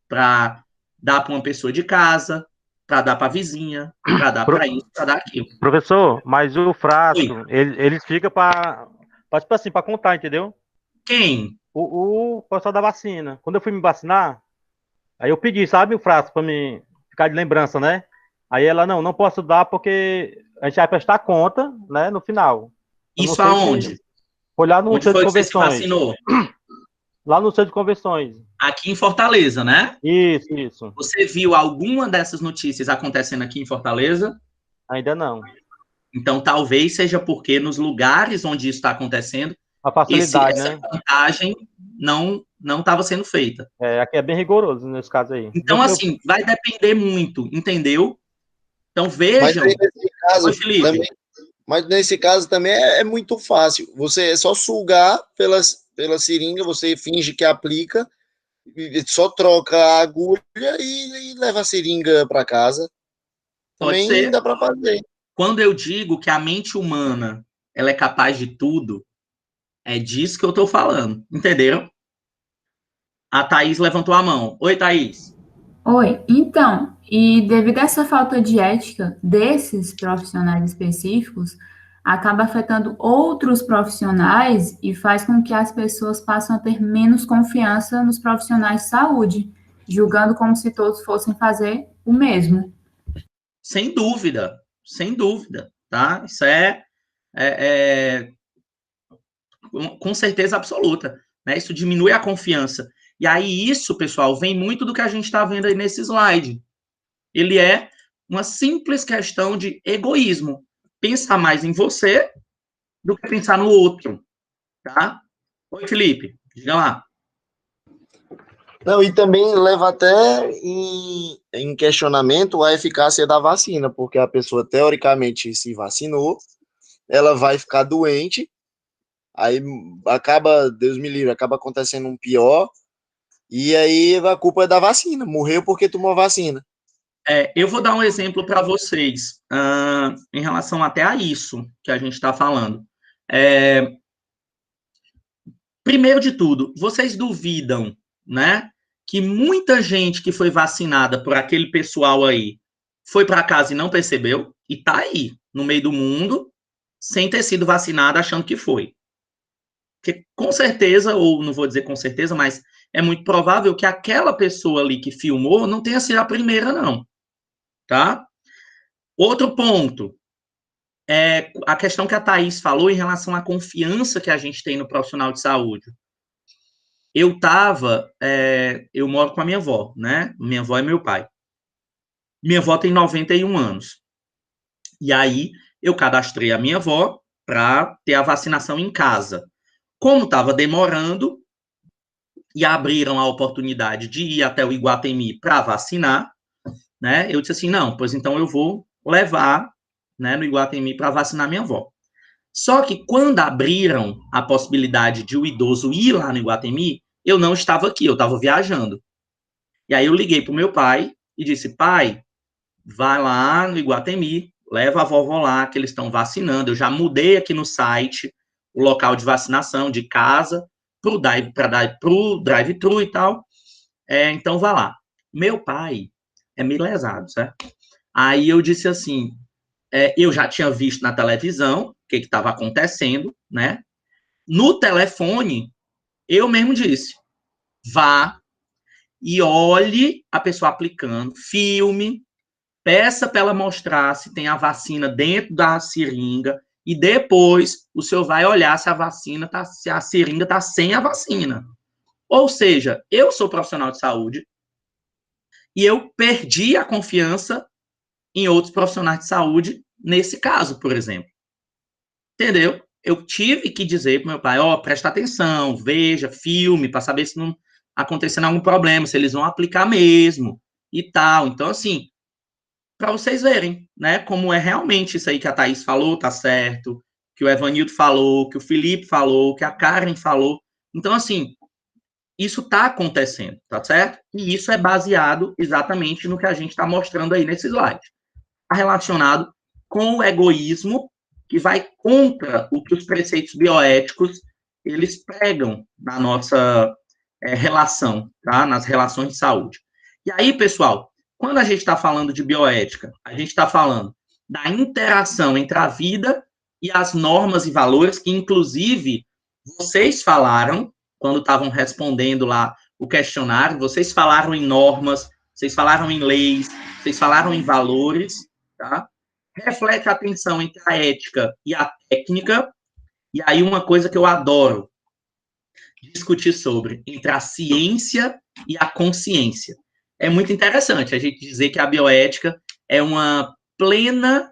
para dar para uma pessoa de casa, para dar para a vizinha, para dar para isso, para dar aquilo. Professor, mas o frasco, eles ficam para tipo assim, para contar, entendeu? Quem? O pessoal da vacina. Quando eu fui me vacinar, aí eu pedi, sabe, o frasco para mim ficar de lembrança, né? Aí ela, não posso dar porque a gente vai prestar conta, né, no final. Isso aonde? Foi lá no Onde centro foi de que você se convenções. vacinou? Lá no centro de convenções. Aqui em Fortaleza, né? Isso. Você viu alguma dessas notícias acontecendo aqui em Fortaleza? Ainda não. Então, talvez seja porque nos lugares onde isso está acontecendo, A facilidade, essa né? contagem não estava sendo feita. Aqui é bem rigoroso nesse caso aí. Então, assim, vai depender muito, entendeu? Então, Mas vejam. aí, nesse caso, Oi, Felipe. também, mas nesse caso também é muito fácil. Você é só sugar pela seringa, você finge que aplica, só troca a agulha e leva a seringa para casa. Pode Também ser. dá para fazer. Quando eu digo que a mente humana ela é capaz de tudo, é disso que eu estou falando, entenderam? A Thaís levantou a mão. Oi, Thaís. Oi, então, e devido a essa falta de ética desses profissionais específicos, acaba afetando outros profissionais e faz com que as pessoas passem a ter menos confiança nos profissionais de saúde, julgando como se todos fossem fazer o mesmo. Sem dúvida, tá? Isso com certeza absoluta, né? Isso diminui a confiança. E aí isso, pessoal, vem muito do que a gente está vendo aí nesse slide. Ele é uma simples questão de egoísmo. Pensar mais em você do que pensar no outro, tá? Oi, Felipe, diga lá. Não, e também leva até em questionamento a eficácia da vacina, porque a pessoa teoricamente se vacinou, ela vai ficar doente, aí acaba, Deus me livre, acaba acontecendo um pior, e aí a culpa é da vacina, morreu porque tomou vacina. Eu vou dar um exemplo para vocês, em relação até a isso que a gente está falando. Primeiro de tudo, vocês duvidam, né, que muita gente que foi vacinada por aquele pessoal aí foi para casa e não percebeu, e tá aí, no meio do mundo, sem ter sido vacinada, achando que foi. Porque com certeza, ou não vou dizer com certeza, mas é muito provável que aquela pessoa ali que filmou não tenha sido a primeira, não. Tá? Outro ponto, a questão que a Thaís falou em relação à confiança que a gente tem no profissional de saúde. Eu moro com a minha avó, né? Minha avó é meu pai. Minha avó tem 91 anos. E aí, eu cadastrei a minha avó para ter a vacinação em casa. Como estava demorando, e abriram a oportunidade de ir até o Iguatemi para vacinar, né? Eu disse assim, não, pois então eu vou levar, né, no Iguatemi para vacinar minha avó. Só que quando abriram a possibilidade de o idoso ir lá no Iguatemi, eu não estava aqui, eu estava viajando. E aí eu liguei para o meu pai e disse, pai, vai lá no Iguatemi, leva a vovó lá, que eles estão vacinando. Eu já mudei aqui no site o local de vacinação de casa para o drive-thru e tal. Então, vá lá. Meu pai é meio lesado, certo? Aí eu disse assim, eu já tinha visto na televisão o que estava acontecendo, né? No telefone, eu mesmo disse, vá e olhe a pessoa aplicando, filme, peça para ela mostrar se tem a vacina dentro da seringa e depois o senhor vai olhar se se a seringa está sem a vacina. Ou seja, eu sou profissional de saúde e eu perdi a confiança em outros profissionais de saúde nesse caso, por exemplo. Entendeu? Eu tive que dizer para meu pai, presta atenção, veja, filme, para saber se não acontecendo algum problema, se eles vão aplicar mesmo e tal. Então, assim, para vocês verem, né, como é realmente isso aí que a Thaís falou, tá certo, que o Evanildo falou, que o Felipe falou, que a Karen falou. Então, assim, isso está acontecendo, tá certo? E isso é baseado exatamente no que a gente está mostrando aí nesse slide. Está relacionado com o egoísmo que vai contra o que os preceitos bioéticos eles pregam na nossa relação, tá? Nas relações de saúde. E aí, pessoal, quando a gente está falando de bioética, a gente está falando da interação entre a vida e as normas e valores que, inclusive, vocês falaram, quando estavam respondendo lá o questionário, vocês falaram em normas, vocês falaram em leis, vocês falaram em valores, tá? Reflete a tensão entre a ética e a técnica, e aí uma coisa que eu adoro, discutir sobre, entre a ciência e a consciência. É muito interessante a gente dizer que a bioética é um pleno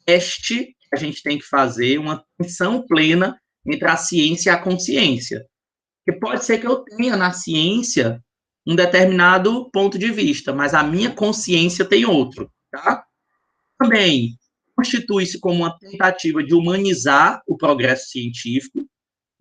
teste que a gente tem que fazer, uma tensão plena entre a ciência e a consciência. Porque pode ser que eu tenha na ciência um determinado ponto de vista, mas a minha consciência tem outro, tá? Também constitui-se como uma tentativa de humanizar o progresso científico,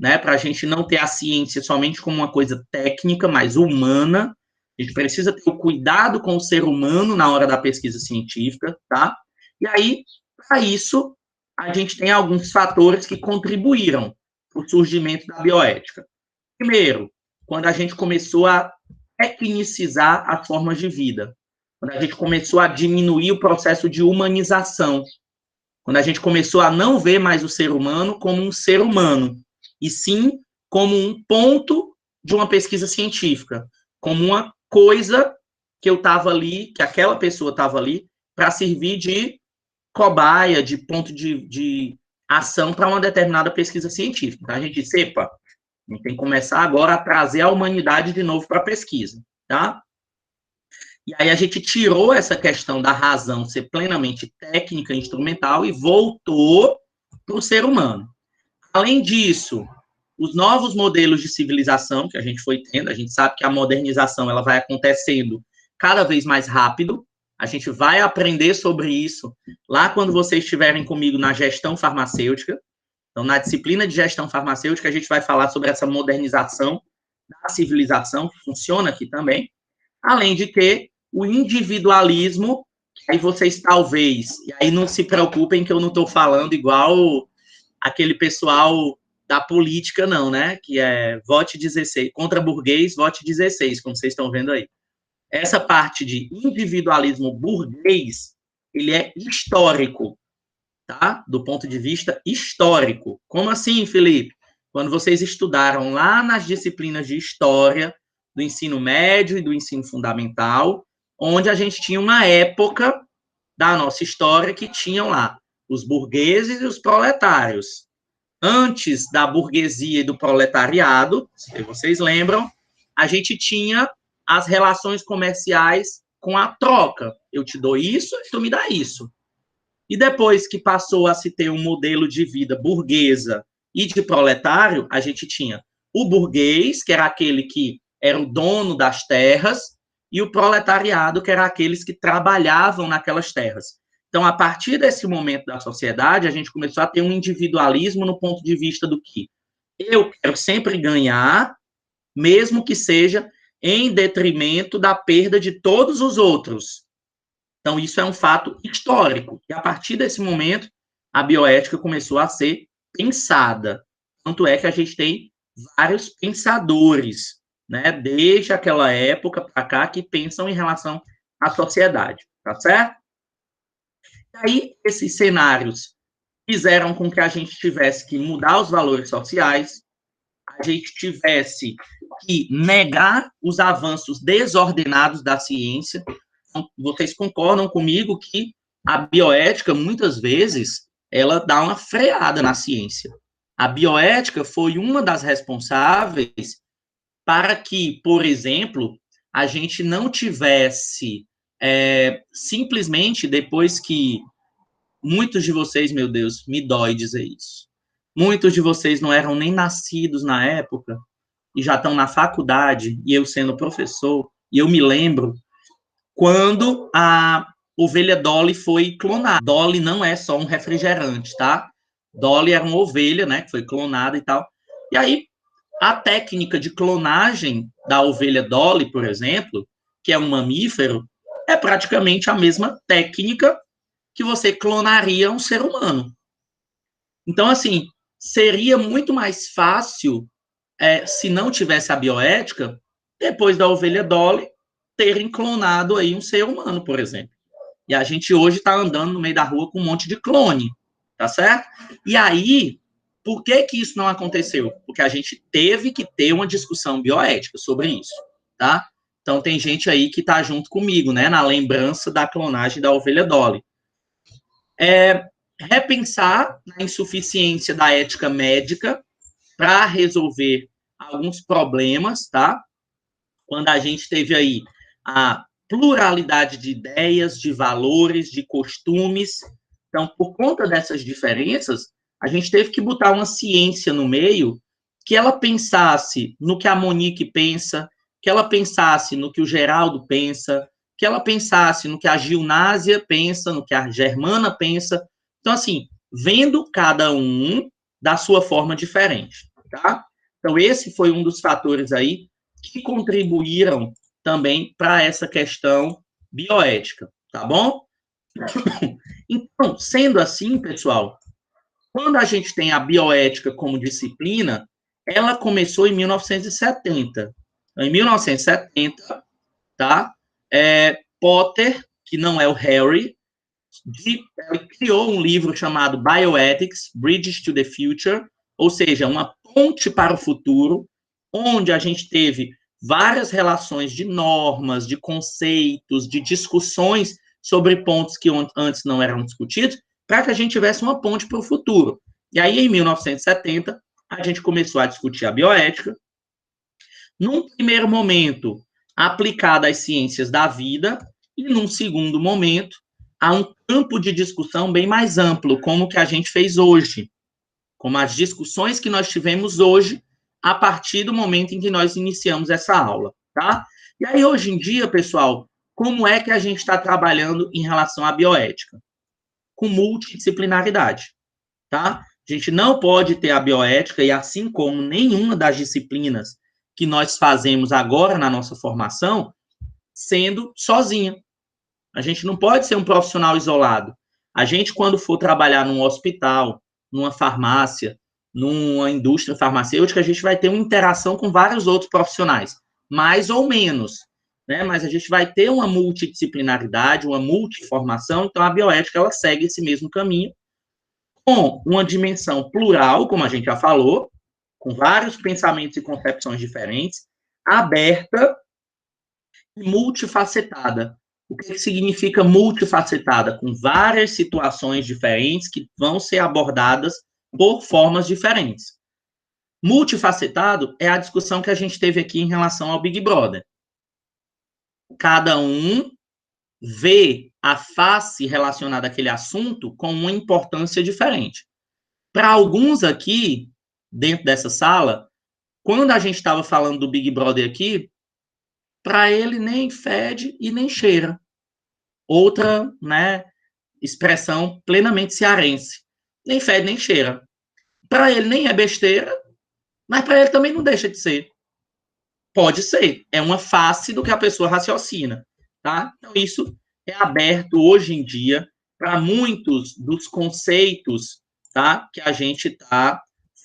né, para a gente não ter a ciência somente como uma coisa técnica, mas humana. A gente precisa ter o cuidado com o ser humano na hora da pesquisa científica, tá? E aí, para isso, a gente tem alguns fatores que contribuíram para o surgimento da bioética. Primeiro, quando a gente começou a tecnicizar as formas de vida, quando a gente começou a diminuir o processo de humanização, quando a gente começou a não ver mais o ser humano como um ser humano, e sim como um ponto de uma pesquisa científica, como uma coisa que eu estava ali, que aquela pessoa estava ali, para servir de cobaia, de ponto de ação para uma determinada pesquisa científica. Então, a gente disse, epa, a gente tem que começar agora a trazer a humanidade de novo para a pesquisa, tá? E aí a gente tirou essa questão da razão ser plenamente técnica, instrumental, e voltou para o ser humano. Além disso, os novos modelos de civilização que a gente foi tendo, a gente sabe que a modernização ela vai acontecendo cada vez mais rápido, a gente vai aprender sobre isso lá quando vocês estiverem comigo na gestão farmacêutica. Então, na disciplina de gestão farmacêutica, a gente vai falar sobre essa modernização da civilização, que funciona aqui também, além de que o individualismo, aí vocês talvez, e aí não se preocupem que eu não estou falando igual aquele pessoal da política, não, né? Que é vote 16, contra burguês, vote 16, como vocês estão vendo aí. Essa parte de individualismo burguês, ele é histórico, tá? Do ponto de vista histórico. Como assim, Felipe? Quando vocês estudaram lá nas disciplinas de história, do ensino médio e do ensino fundamental, onde a gente tinha uma época da nossa história que tinham lá os burgueses e os proletários. Antes da burguesia e do proletariado, se vocês lembram, a gente tinha as relações comerciais com a troca. Eu te dou isso, tu me dá isso. E depois que passou a se ter um modelo de vida burguesa e de proletário, a gente tinha o burguês, que era aquele que era o dono das terras, e o proletariado, que era aqueles que trabalhavam naquelas terras. Então, a partir desse momento da sociedade, a gente começou a ter um individualismo no ponto de vista do que eu quero sempre ganhar, mesmo que seja em detrimento da perda de todos os outros. Então, isso é um fato histórico. E a partir desse momento, a bioética começou a ser pensada. Tanto é que a gente tem vários pensadores, né, desde aquela época para cá, que pensam em relação à sociedade, tá certo? E aí, esses cenários fizeram com que a gente tivesse que mudar os valores sociais, a gente tivesse que negar os avanços desordenados da ciência. Vocês concordam comigo que a bioética, muitas vezes, ela dá uma freada na ciência. A bioética foi uma das responsáveis para que, por exemplo, a gente não tivesse simplesmente depois que muitos de vocês, meu Deus, me dói dizer isso, muitos de vocês não eram nem nascidos na época e já estão na faculdade, e eu sendo professor, e eu me lembro quando a ovelha Dolly foi clonada. Dolly não é só um refrigerante, tá? Dolly era uma ovelha, né, que foi clonada e tal. E aí, a técnica de clonagem da ovelha Dolly, por exemplo, que é um mamífero, é praticamente a mesma técnica que você clonaria um ser humano. Então, assim, seria muito mais fácil, se não tivesse a bioética, depois da ovelha Dolly, terem clonado aí um ser humano, por exemplo. E a gente hoje está andando no meio da rua com um monte de clone, tá certo? E aí, por que que isso não aconteceu? Porque a gente teve que ter uma discussão bioética sobre isso, tá? Então, tem gente aí que está junto comigo, né, na lembrança da clonagem da ovelha Dolly. Repensar na insuficiência da ética médica, para resolver alguns problemas, tá? Quando a gente teve aí a pluralidade de ideias, de valores, de costumes. Então, por conta dessas diferenças, a gente teve que botar uma ciência no meio que ela pensasse no que a Monique pensa, que ela pensasse no que o Geraldo pensa, que ela pensasse no que a Gilnásia pensa, no que a Germana pensa. Então, assim, vendo cada um da sua forma diferente, tá? Então, esse foi um dos fatores aí que contribuíram também para essa questão bioética, tá bom? Então, sendo assim, pessoal, quando a gente tem a bioética como disciplina, ela começou em 1970. Então, em 1970, tá? Potter, que não é o Harry, ele criou um livro chamado Bioethics, Bridges to the Future, ou seja, uma ponte para o futuro, onde a gente teve várias relações de normas, de conceitos, de discussões sobre pontos que antes não eram discutidos, para que a gente tivesse uma ponte para o futuro. E aí, em 1970, a gente começou a discutir a bioética, num primeiro momento, aplicada às ciências da vida, e num segundo momento, a um campo de discussão bem mais amplo, como o que a gente fez hoje, como as discussões que nós tivemos hoje, a partir do momento em que nós iniciamos essa aula, tá? E aí, hoje em dia, pessoal, como é que a gente está trabalhando em relação à bioética? Com multidisciplinaridade, tá? A gente não pode ter a bioética, e assim como nenhuma das disciplinas que nós fazemos agora na nossa formação, sendo sozinha. A gente não pode ser um profissional isolado. A gente, quando for trabalhar num hospital, numa farmácia, numa indústria farmacêutica, a gente vai ter uma interação com vários outros profissionais, mais ou menos, né? Mas a gente vai ter uma multidisciplinaridade, uma multiformação, então a bioética, ela segue esse mesmo caminho, com uma dimensão plural, como a gente já falou, com vários pensamentos e concepções diferentes, aberta e multifacetada. O que significa multifacetada? Com várias situações diferentes que vão ser abordadas por formas diferentes. Multifacetado é a discussão que a gente teve aqui em relação ao Big Brother. Cada um vê a face relacionada àquele assunto com uma importância diferente. Para alguns aqui, dentro dessa sala, quando a gente estava falando do Big Brother aqui, para ele nem fede e nem cheira. Outra, né, expressão plenamente cearense. Nem fede nem cheira. Para ele nem é besteira, mas para ele também não deixa de ser. Pode ser. É uma face do que a pessoa raciocina, tá? Então, isso é aberto hoje em dia para muitos dos conceitos, tá, que a gente está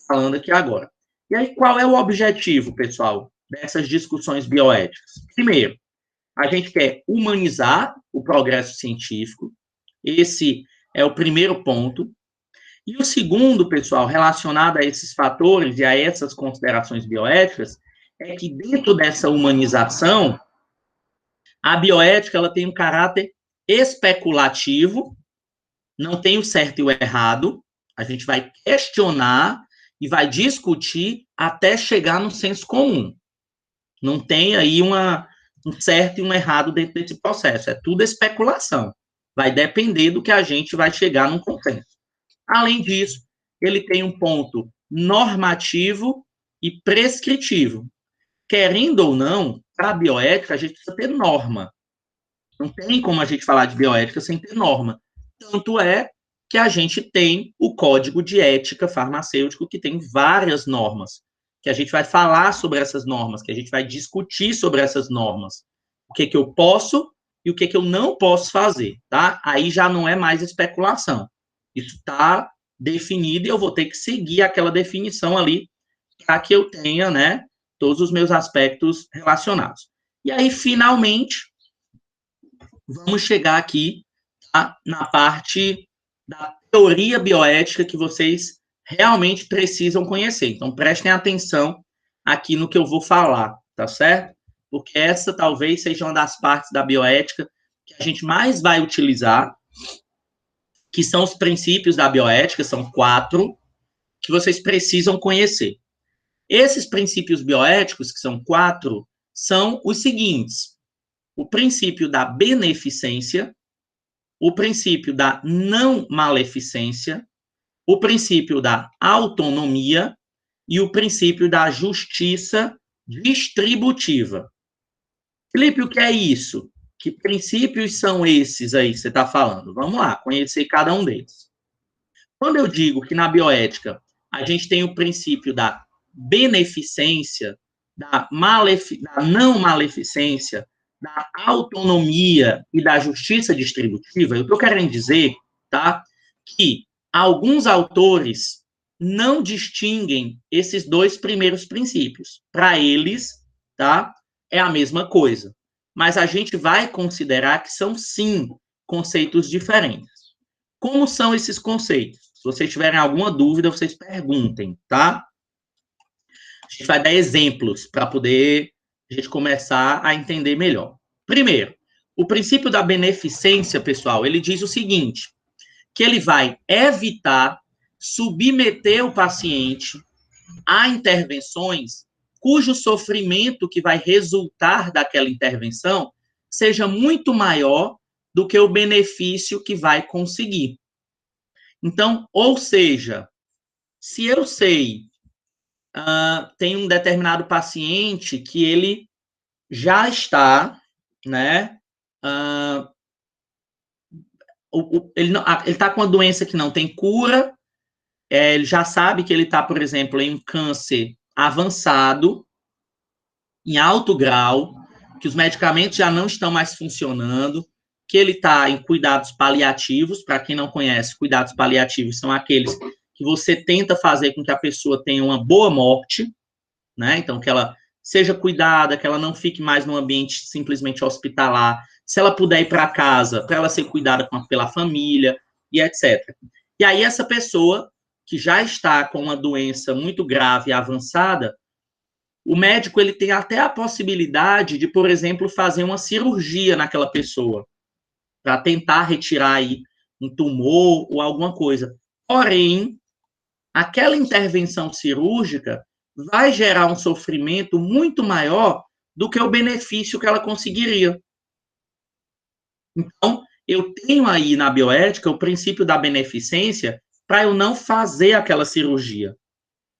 falando aqui agora. E aí, qual é o objetivo, pessoal, dessas discussões bioéticas? Primeiro, a gente quer humanizar o progresso científico. Esse é o primeiro ponto. E o segundo, pessoal, relacionado a esses fatores e a essas considerações bioéticas, é que dentro dessa humanização, a bioética, ela tem um caráter especulativo, não tem o certo e o errado, a gente vai questionar e vai discutir até chegar no senso comum. Não tem aí um certo e um errado dentro desse processo, é tudo especulação. Vai depender do que a gente vai chegar num consenso. Além disso, ele tem um ponto normativo e prescritivo. Querendo ou não, para a bioética, a gente precisa ter norma. Não tem como a gente falar de bioética sem ter norma. Tanto é que a gente tem o Código de Ética Farmacêutico, que tem várias normas, que a gente vai falar sobre essas normas, que a gente vai discutir sobre essas normas. O que eu posso e o que eu não posso fazer, tá? Aí já não é mais especulação. Isso está definido e eu vou ter que seguir aquela definição ali para que eu tenha, né, todos os meus aspectos relacionados. E aí, finalmente, vamos chegar aqui, tá, na parte da teoria bioética que vocês realmente precisam conhecer. Então, prestem atenção aqui no que eu vou falar, tá certo? Porque essa talvez seja uma das partes da bioética que a gente mais vai utilizar, que são os princípios da bioética, são 4, que vocês precisam conhecer. Esses princípios bioéticos, que são 4, são os seguintes: o princípio da beneficência, o princípio da não maleficência, o princípio da autonomia e o princípio da justiça distributiva. Felipe, o que é isso? Que princípios são esses aí que você está falando? Vamos lá, conhecer cada um deles. Quando eu digo que na bioética a gente tem o princípio da beneficência, da não maleficência, da autonomia e da justiça distributiva, eu estou querendo dizer, tá, que alguns autores não distinguem esses 2 primeiros princípios. Para eles, tá, é a mesma coisa. Mas a gente vai considerar que são, sim, conceitos diferentes. Como são esses conceitos? Se vocês tiverem alguma dúvida, vocês perguntem, tá? A gente vai dar exemplos para poder a gente começar a entender melhor. Primeiro, o princípio da beneficência, pessoal, ele diz o seguinte, que ele vai evitar submeter o paciente a intervenções cujo sofrimento que vai resultar daquela intervenção seja muito maior do que o benefício que vai conseguir. Então, ou seja, se eu sei, tem um determinado paciente que ele já está, né, ele está com uma doença que não tem cura, ele já sabe que ele está, por exemplo, em um câncer avançado, em alto grau, que os medicamentos já não estão mais funcionando, que ele está em cuidados paliativos. Para quem não conhece, cuidados paliativos são aqueles que você tenta fazer com que a pessoa tenha uma boa morte, né? Então, que ela seja cuidada, que ela não fique mais num ambiente simplesmente hospitalar, se ela puder ir para casa, para ela ser cuidada pela família, e etc. E aí, essa pessoa que já está com uma doença muito grave e avançada, o médico ele tem até a possibilidade de, por exemplo, fazer uma cirurgia naquela pessoa, para tentar retirar aí um tumor ou alguma coisa. Porém, aquela intervenção cirúrgica vai gerar um sofrimento muito maior do que o benefício que ela conseguiria. Então, eu tenho aí na bioética o princípio da beneficência para eu não fazer aquela cirurgia,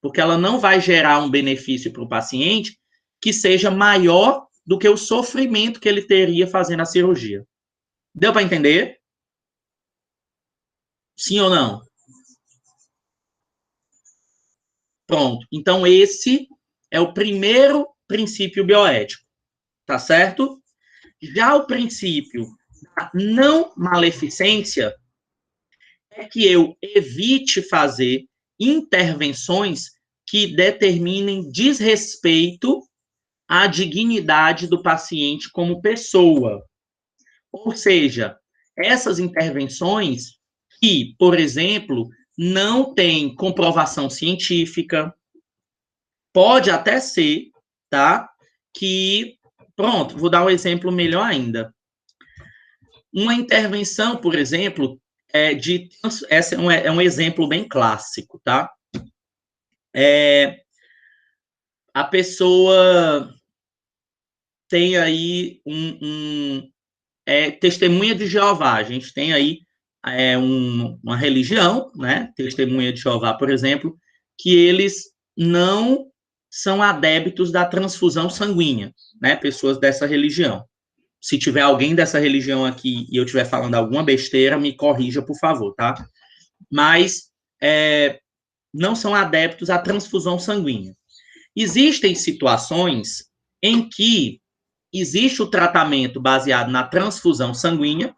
porque ela não vai gerar um benefício para o paciente que seja maior do que o sofrimento que ele teria fazendo a cirurgia. Deu para entender? Sim ou não? Pronto. Então, esse é o primeiro princípio bioético, tá certo? Já o princípio da não maleficência é que eu evite fazer intervenções que determinem desrespeito à dignidade do paciente como pessoa. Ou seja, essas intervenções que, por exemplo, não têm comprovação científica, pode até ser, tá? Que, pronto, vou dar um exemplo melhor ainda. Uma intervenção, por exemplo, esse é um exemplo bem clássico, tá? A pessoa tem aí testemunha de Jeová. A gente tem aí uma religião, né? Testemunha de Jeová, por exemplo, que eles não são adeptos da transfusão sanguínea, né? Pessoas dessa religião. Se tiver alguém dessa religião aqui e eu estiver falando alguma besteira, me corrija, por favor, tá? Mas não são adeptos à transfusão sanguínea. Existem situações em que existe o tratamento baseado na transfusão sanguínea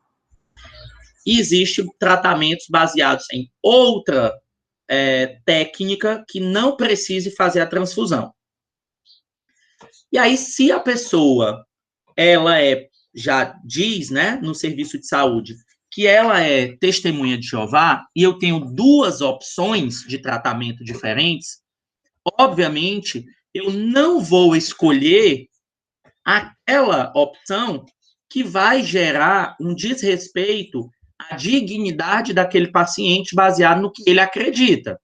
e existe tratamentos baseados em outra técnica que não precise fazer a transfusão. E aí, se a pessoa, ela já diz, né, no serviço de saúde, que ela é testemunha de Jeová, e eu tenho 2 opções de tratamento diferentes, obviamente, eu não vou escolher aquela opção que vai gerar um desrespeito à dignidade daquele paciente baseado no que ele acredita.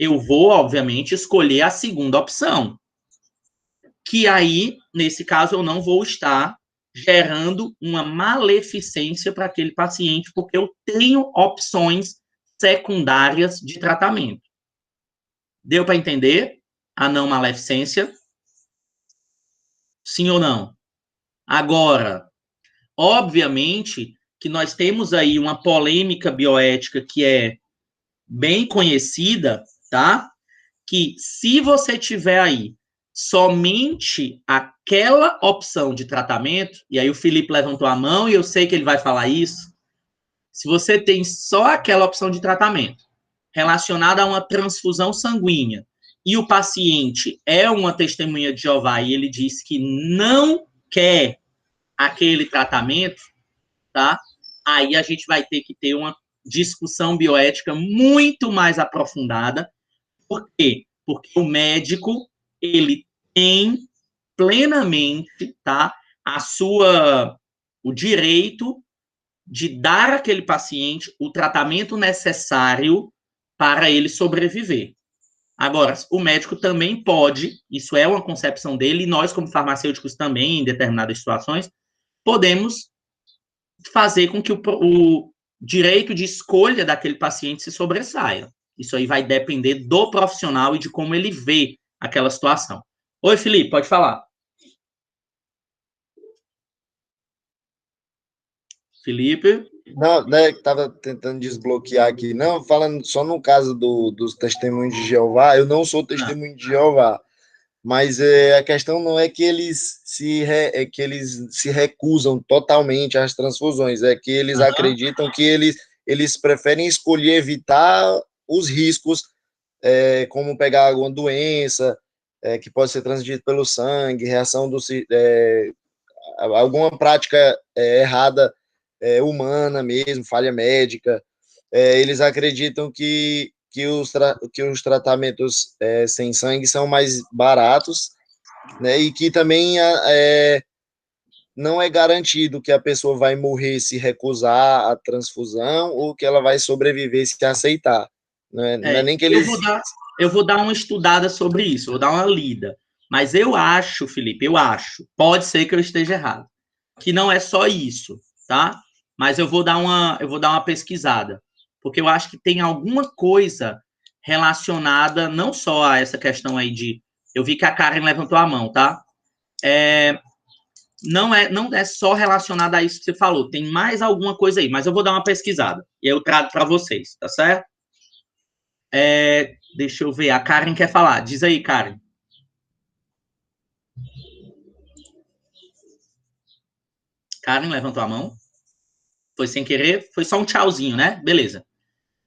eu vou, obviamente, escolher a segunda opção, que aí, nesse caso, eu não vou estar gerando uma maleficência para aquele paciente, porque eu tenho opções secundárias de tratamento. Deu para entender a não maleficência? Sim ou não? Agora, obviamente que nós temos aí uma polêmica bioética que é bem conhecida, tá? Que se você tiver aí somente aquela opção de tratamento, e aí o Felipe levantou a mão e eu sei que ele vai falar isso, se você tem só aquela opção de tratamento relacionada a uma transfusão sanguínea e o paciente é uma testemunha de Jeová e ele diz que não quer aquele tratamento, tá? Aí a gente vai ter que ter uma discussão bioética muito mais aprofundada. Por quê? Porque o médico, ele tem plenamente, tá, o direito de dar àquele paciente o tratamento necessário para ele sobreviver. Agora, o médico também pode, isso é uma concepção dele, e nós, como farmacêuticos também, em determinadas situações, podemos fazer com que o direito de escolha daquele paciente se sobressaia. Isso aí vai depender do profissional e de como ele vê aquela situação. Oi, Felipe, pode falar. Felipe? Não, né, estava tentando desbloquear aqui. Não, falando só no caso dos testemunhos de Jeová, eu não sou testemunho de Jeová, mas a questão não é que eles que eles se recusam totalmente às transfusões, é que eles acreditam que eles preferem escolher evitar os riscos, como pegar alguma doença que pode ser transmitida pelo sangue, reação alguma prática errada humana mesmo, falha médica. Eles acreditam que os tratamentos sem sangue são mais baratos, né, e que também não é garantido que a pessoa vai morrer se recusar a transfusão ou que ela vai sobreviver se aceitar. Não é nem que eles... Eu vou dar uma estudada sobre isso, vou dar uma lida. Mas eu acho, Felipe, pode ser que eu esteja errado, que não é só isso, tá? Mas eu vou dar uma pesquisada, porque eu acho que tem alguma coisa relacionada não só a essa questão aí de... Eu vi que a Karen levantou a mão, tá? Não é só relacionada a isso que você falou, tem mais alguma coisa aí, mas eu vou dar uma pesquisada e eu trago para vocês, tá certo? Deixa eu ver, a Karen quer falar. Diz aí, Karen. Karen levantou a mão. Foi sem querer, foi só um tchauzinho, né? Beleza.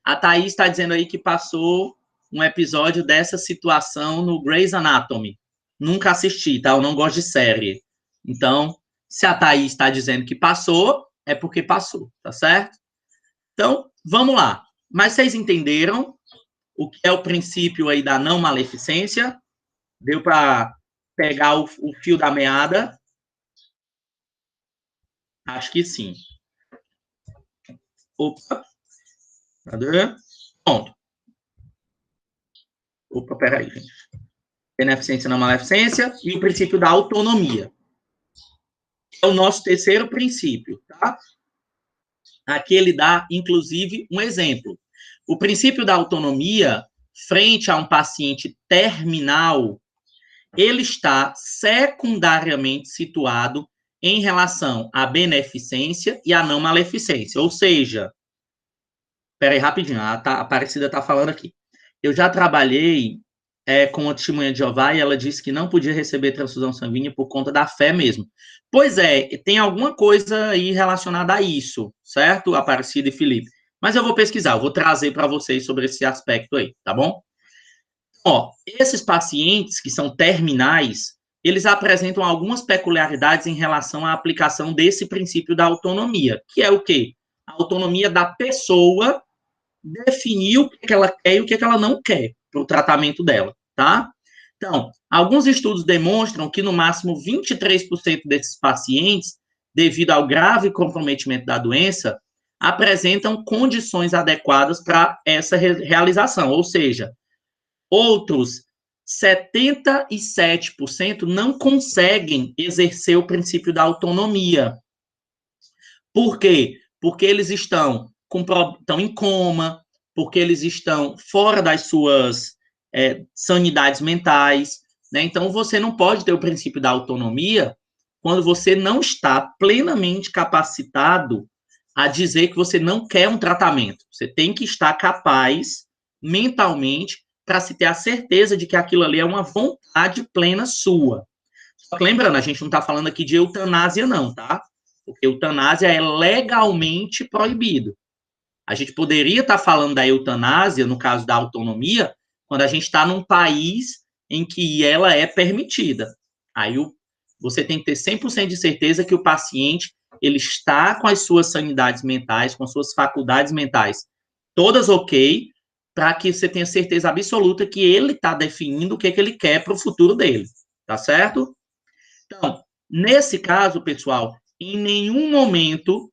A Thaís está dizendo aí que passou um episódio dessa situação no Grey's Anatomy. Nunca assisti, tá? Eu não gosto de série. Então, se a Thaís está dizendo que passou, é porque passou, tá certo? Então, vamos lá. Mas vocês entenderam o que é o princípio aí da não maleficência? Deu para pegar o fio da meada? Acho que sim. Opa. Cadê? Pronto. Opa, peraí, gente. Beneficência, não maleficência e o princípio da autonomia. É o nosso terceiro princípio, tá? Aqui ele dá, inclusive, um exemplo. O princípio da autonomia, frente a um paciente terminal, ele está secundariamente situado em relação à beneficência e à não maleficência. Ou seja, peraí, rapidinho, a Aparecida está falando aqui. Eu já trabalhei com uma testemunha de Jeová e ela disse que não podia receber transfusão sanguínea por conta da fé mesmo. Pois tem alguma coisa aí relacionada a isso, certo, Aparecida e Felipe? Mas eu vou pesquisar, eu vou trazer para vocês sobre esse aspecto aí, tá bom? Esses pacientes que são terminais, eles apresentam algumas peculiaridades em relação à aplicação desse princípio da autonomia, que é o quê? A autonomia da pessoa definir o que ela quer e o que ela não quer para o tratamento dela, tá? Então, alguns estudos demonstram que no máximo 23% desses pacientes, devido ao grave comprometimento da doença, apresentam condições adequadas para essa realização, ou seja, outros 77% não conseguem exercer o princípio da autonomia. Por quê? Porque eles estão em coma, porque eles estão fora das suas sanidades mentais, né? Então, você não pode ter o princípio da autonomia quando você não está plenamente capacitado a dizer que você não quer um tratamento. Você tem que estar capaz, mentalmente, para se ter a certeza de que aquilo ali é uma vontade plena sua. Só que lembrando, a gente não está falando aqui de eutanásia, não, tá? Porque eutanásia é legalmente proibido. A gente poderia estar falando da eutanásia, no caso da autonomia, quando a gente está num país em que ela é permitida. Aí você tem que ter 100% de certeza que o paciente ele está com as suas sanidades mentais, com suas faculdades mentais todas ok, para que você tenha certeza absoluta que ele está definindo o que ele quer para o futuro dele, tá certo? Então, nesse caso, pessoal, em nenhum momento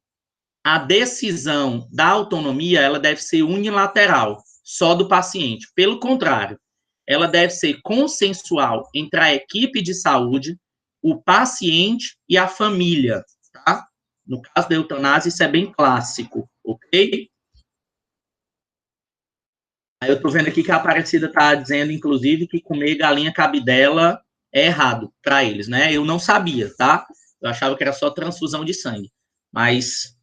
a decisão da autonomia ela deve ser unilateral, só do paciente. Pelo contrário, ela deve ser consensual entre a equipe de saúde, o paciente e a família, tá? No caso da eutanásia, isso é bem clássico, ok? Aí eu tô vendo aqui que a Aparecida tá dizendo, inclusive, que comer galinha cabidela é errado para eles, né? Eu não sabia, tá? Eu achava que era só transfusão de sangue. Mas,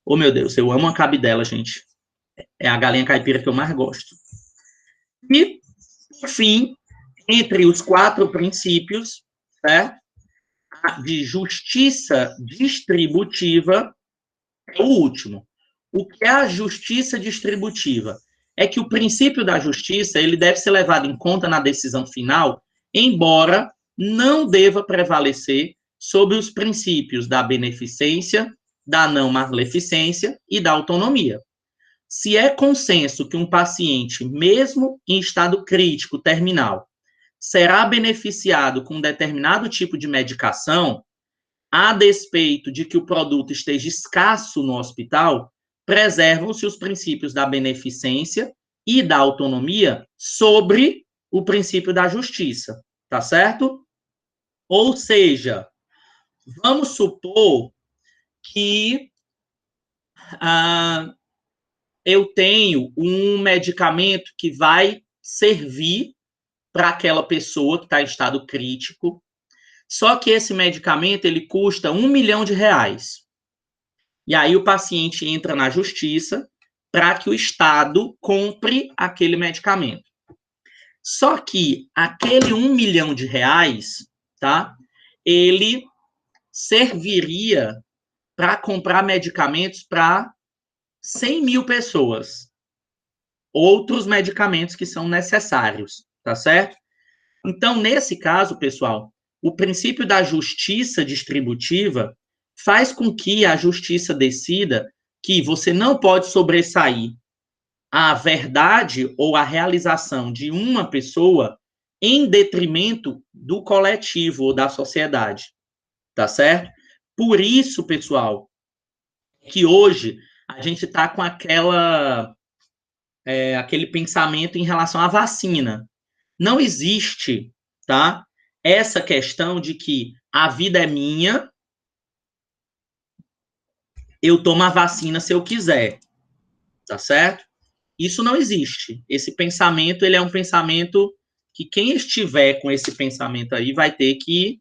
oh meu Deus, eu amo a cabidela, gente. É a galinha caipira que eu mais gosto. E, por fim, entre os 4 princípios, certo? De justiça distributiva é o último. O que é a justiça distributiva? É que o princípio da justiça ele deve ser levado em conta na decisão final, embora não deva prevalecer sobre os princípios da beneficência, da não maleficência e da autonomia. Se é consenso que um paciente, mesmo em estado crítico terminal, será beneficiado com um determinado tipo de medicação, a despeito de que o produto esteja escasso no hospital, preservam-se os princípios da beneficência e da autonomia sobre o princípio da justiça, tá certo? Ou seja, vamos supor que eu tenho um medicamento que vai servir para aquela pessoa que está em estado crítico, só que esse medicamento ele custa R$1 milhão. E aí o paciente entra na justiça para que o Estado compre aquele medicamento. Só que aquele R$1 milhão, tá? Ele serviria para comprar medicamentos para 100 mil pessoas. Outros medicamentos que são necessários, tá certo? Então, nesse caso, pessoal, o princípio da justiça distributiva faz com que a justiça decida que você não pode sobressair a verdade ou a realização de uma pessoa em detrimento do coletivo ou da sociedade, tá certo? Por isso, pessoal, que hoje a gente está com aquele pensamento em relação à vacina. Não existe, tá? Essa questão de que a vida é minha, eu tomo a vacina se eu quiser, tá certo? Isso não existe. Esse pensamento, ele é um pensamento que quem estiver com esse pensamento aí vai ter que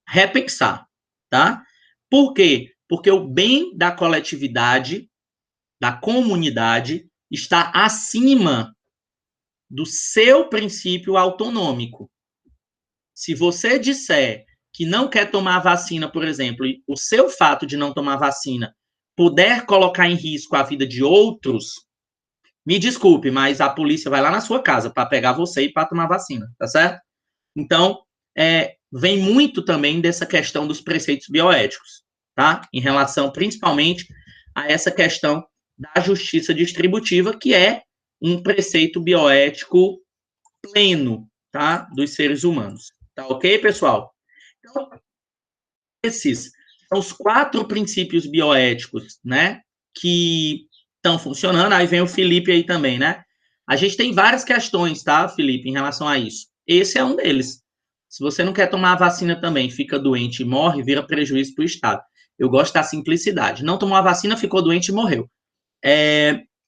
repensar, tá? Por quê? Porque o bem da coletividade, da comunidade, está acima do seu princípio autonômico. Se você disser que não quer tomar vacina, por exemplo, e o seu fato de não tomar vacina puder colocar em risco a vida de outros, me desculpe, mas a polícia vai lá na sua casa para pegar você e para tomar vacina, tá certo? Então, vem muito também dessa questão dos preceitos bioéticos, tá? Em relação, principalmente, a essa questão da justiça distributiva, que é um preceito bioético pleno, tá? Dos seres humanos. Tá ok, pessoal? Então, esses são os 4 princípios bioéticos, né? Que estão funcionando. Aí vem o Felipe aí também, né? A gente tem várias questões, tá, Felipe, em relação a isso. Esse é um deles. Se você não quer tomar a vacina também, fica doente e morre, vira prejuízo para o Estado. Eu gosto da simplicidade. Não tomou a vacina, ficou doente e morreu.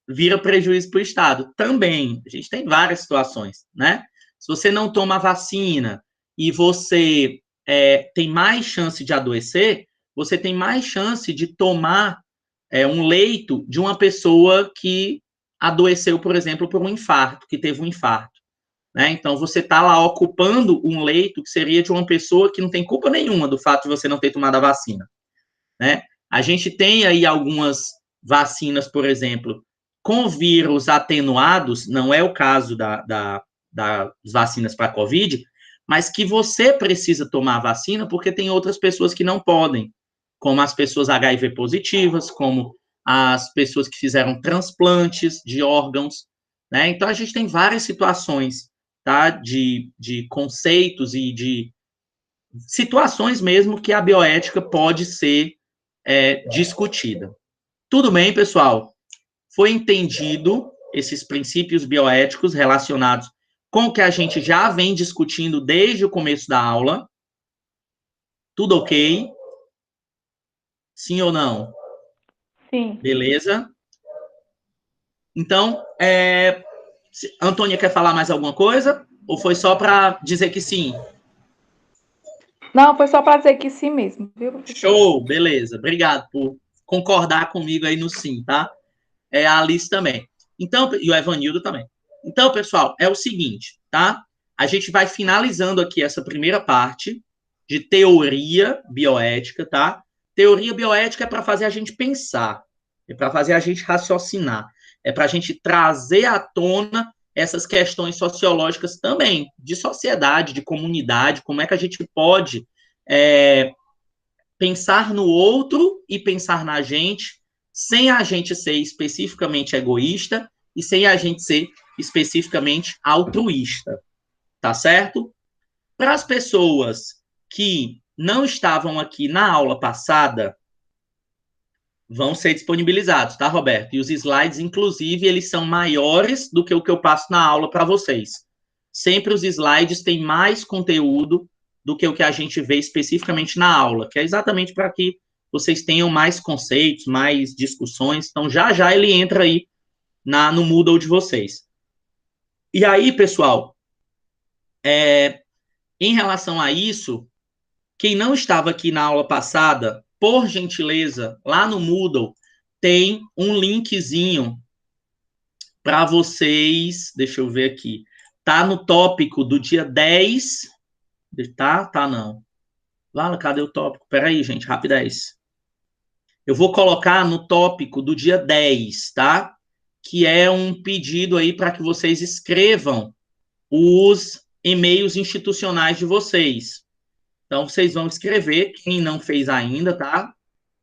Vira prejuízo para o Estado. Também, a gente tem várias situações, né? Se você não toma a vacina e você tem mais chance de adoecer, você tem mais chance de tomar um leito de uma pessoa que adoeceu, por exemplo, por um infarto, que teve um infarto. Né? Então, você está lá ocupando um leito que seria de uma pessoa que não tem culpa nenhuma do fato de você não ter tomado a vacina. Né? A gente tem aí algumas vacinas, por exemplo, com vírus atenuados, não é o caso das vacinas para a Covid, mas que você precisa tomar a vacina porque tem outras pessoas que não podem, como as pessoas HIV positivas, como as pessoas que fizeram transplantes de órgãos, né? Então, a gente tem várias situações, tá? De conceitos e de situações mesmo que a bioética pode ser discutida. Tudo bem, pessoal? Foi entendido esses princípios bioéticos relacionados com o que a gente já vem discutindo desde o começo da aula? Tudo ok? Sim ou não? Sim. Beleza? Então, Antônia quer falar mais alguma coisa? Ou foi só para dizer que sim? Não, foi só para dizer que sim mesmo, viu, professor? Show, beleza. Obrigado por concordar comigo aí no sim, tá? A Alice também. Então, e o Evanildo também. Então, pessoal, é o seguinte, tá? A gente vai finalizando aqui essa primeira parte de teoria bioética, tá? Teoria bioética é para fazer a gente pensar, é para fazer a gente raciocinar, é para a gente trazer à tona essas questões sociológicas também, de sociedade, de comunidade, como é que a gente pode pensar no outro e pensar na gente, sem a gente ser especificamente egoísta e sem a gente ser especificamente altruísta, tá certo? Para as pessoas que não estavam aqui na aula passada, vão ser disponibilizados, tá, Roberto? E os slides, inclusive, eles são maiores do que o que eu passo na aula para vocês. Sempre os slides têm mais conteúdo do que o que a gente vê especificamente na aula, que é exatamente para que vocês tenham mais conceitos, mais discussões. Então, já ele entra aí no Moodle de vocês. E aí, pessoal, em relação a isso, quem não estava aqui na aula passada, por gentileza, lá no Moodle, tem um linkzinho para vocês, deixa eu ver aqui, tá no tópico do dia 10, tá não. Lá, cadê o tópico? Peraí, gente, rapidez. Eu vou colocar no tópico do dia 10, tá? Que é um pedido aí para que vocês escrevam os e-mails institucionais de vocês. Então, vocês vão escrever, quem não fez ainda, tá?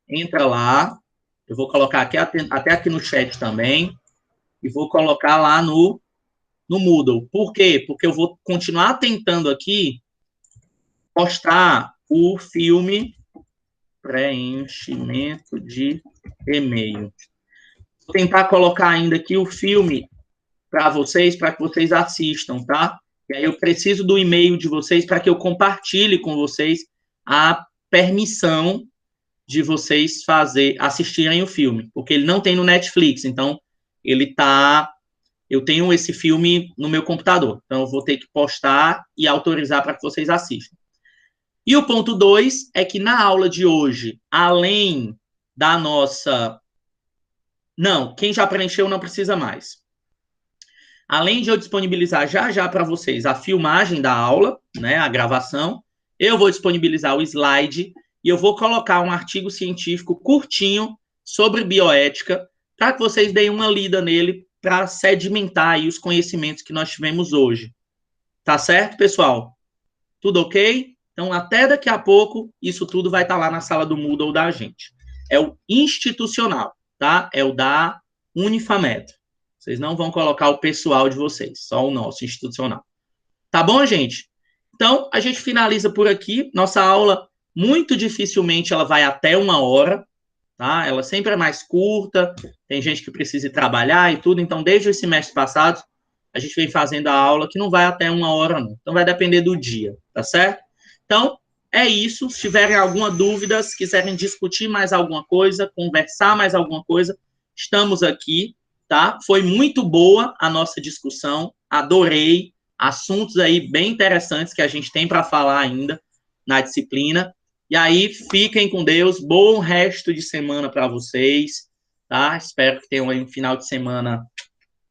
Entra lá, eu vou colocar aqui, até aqui no chat também, e vou colocar lá no Moodle. Por quê? Porque eu vou continuar tentando aqui postar o filme preenchimento de e-mail. Vou tentar colocar ainda aqui o filme para que vocês assistam, tá? E aí eu preciso do e-mail de vocês para que eu compartilhe com vocês a permissão de vocês assistirem o filme, porque ele não tem no Netflix, então eu tenho esse filme no meu computador, então eu vou ter que postar e autorizar para que vocês assistam. E o ponto 2 é que na aula de hoje, além da nossa... Não, quem já preencheu não precisa mais. Além de eu disponibilizar já para vocês a filmagem da aula, né, a gravação, eu vou disponibilizar o slide e eu vou colocar um artigo científico curtinho sobre bioética para que vocês deem uma lida nele para sedimentar aí os conhecimentos que nós tivemos hoje. Tá certo, pessoal? Tudo ok? Então, até daqui a pouco, isso tudo vai estar lá na sala do Moodle da gente. É o institucional, tá? É o da Unifamed. Vocês não vão colocar o pessoal de vocês, só o nosso institucional. Tá bom, gente? Então, a gente finaliza por aqui. Nossa aula, muito dificilmente, ela vai até 1 hora, tá? Ela sempre é mais curta, tem gente que precisa ir trabalhar e tudo. Então, desde o semestre passado, a gente vem fazendo a aula, que não vai até 1 hora, não. Então, vai depender do dia, tá certo? Então, é isso. Se tiverem alguma dúvida, se quiserem discutir mais alguma coisa, conversar mais alguma coisa, estamos aqui, tá? Foi muito boa a nossa discussão, adorei. Assuntos aí bem interessantes que a gente tem para falar ainda na disciplina. E aí, fiquem com Deus. Bom resto de semana para vocês, tá? Espero que tenham aí um final de semana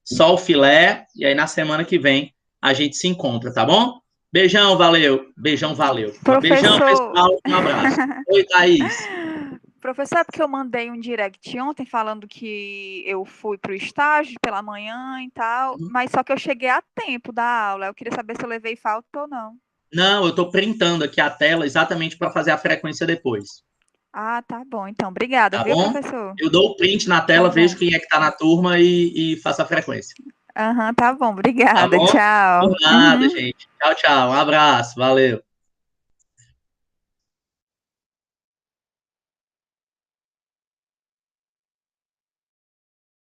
só o filé. E aí, na semana que vem, a gente se encontra, tá bom? Beijão, valeu. Beijão, valeu. Beijão, pessoal. Um abraço. Oi, Thaís. Professor, é porque eu mandei um direct ontem falando que eu fui para o estágio pela manhã e tal, mas só que eu cheguei a tempo da aula. Eu queria saber se eu levei falta ou não. Não, eu estou printando aqui a tela exatamente para fazer a frequência depois. Ah, tá bom. Então, obrigada, Tá viu, bom? professor? Eu dou o print na tela, Tá vejo bom. quem é que está na turma e faço a frequência. Aham, tá bom. Obrigada. Tá bom? Tchau. Por nada, gente. Tchau, tchau. Um abraço. Valeu.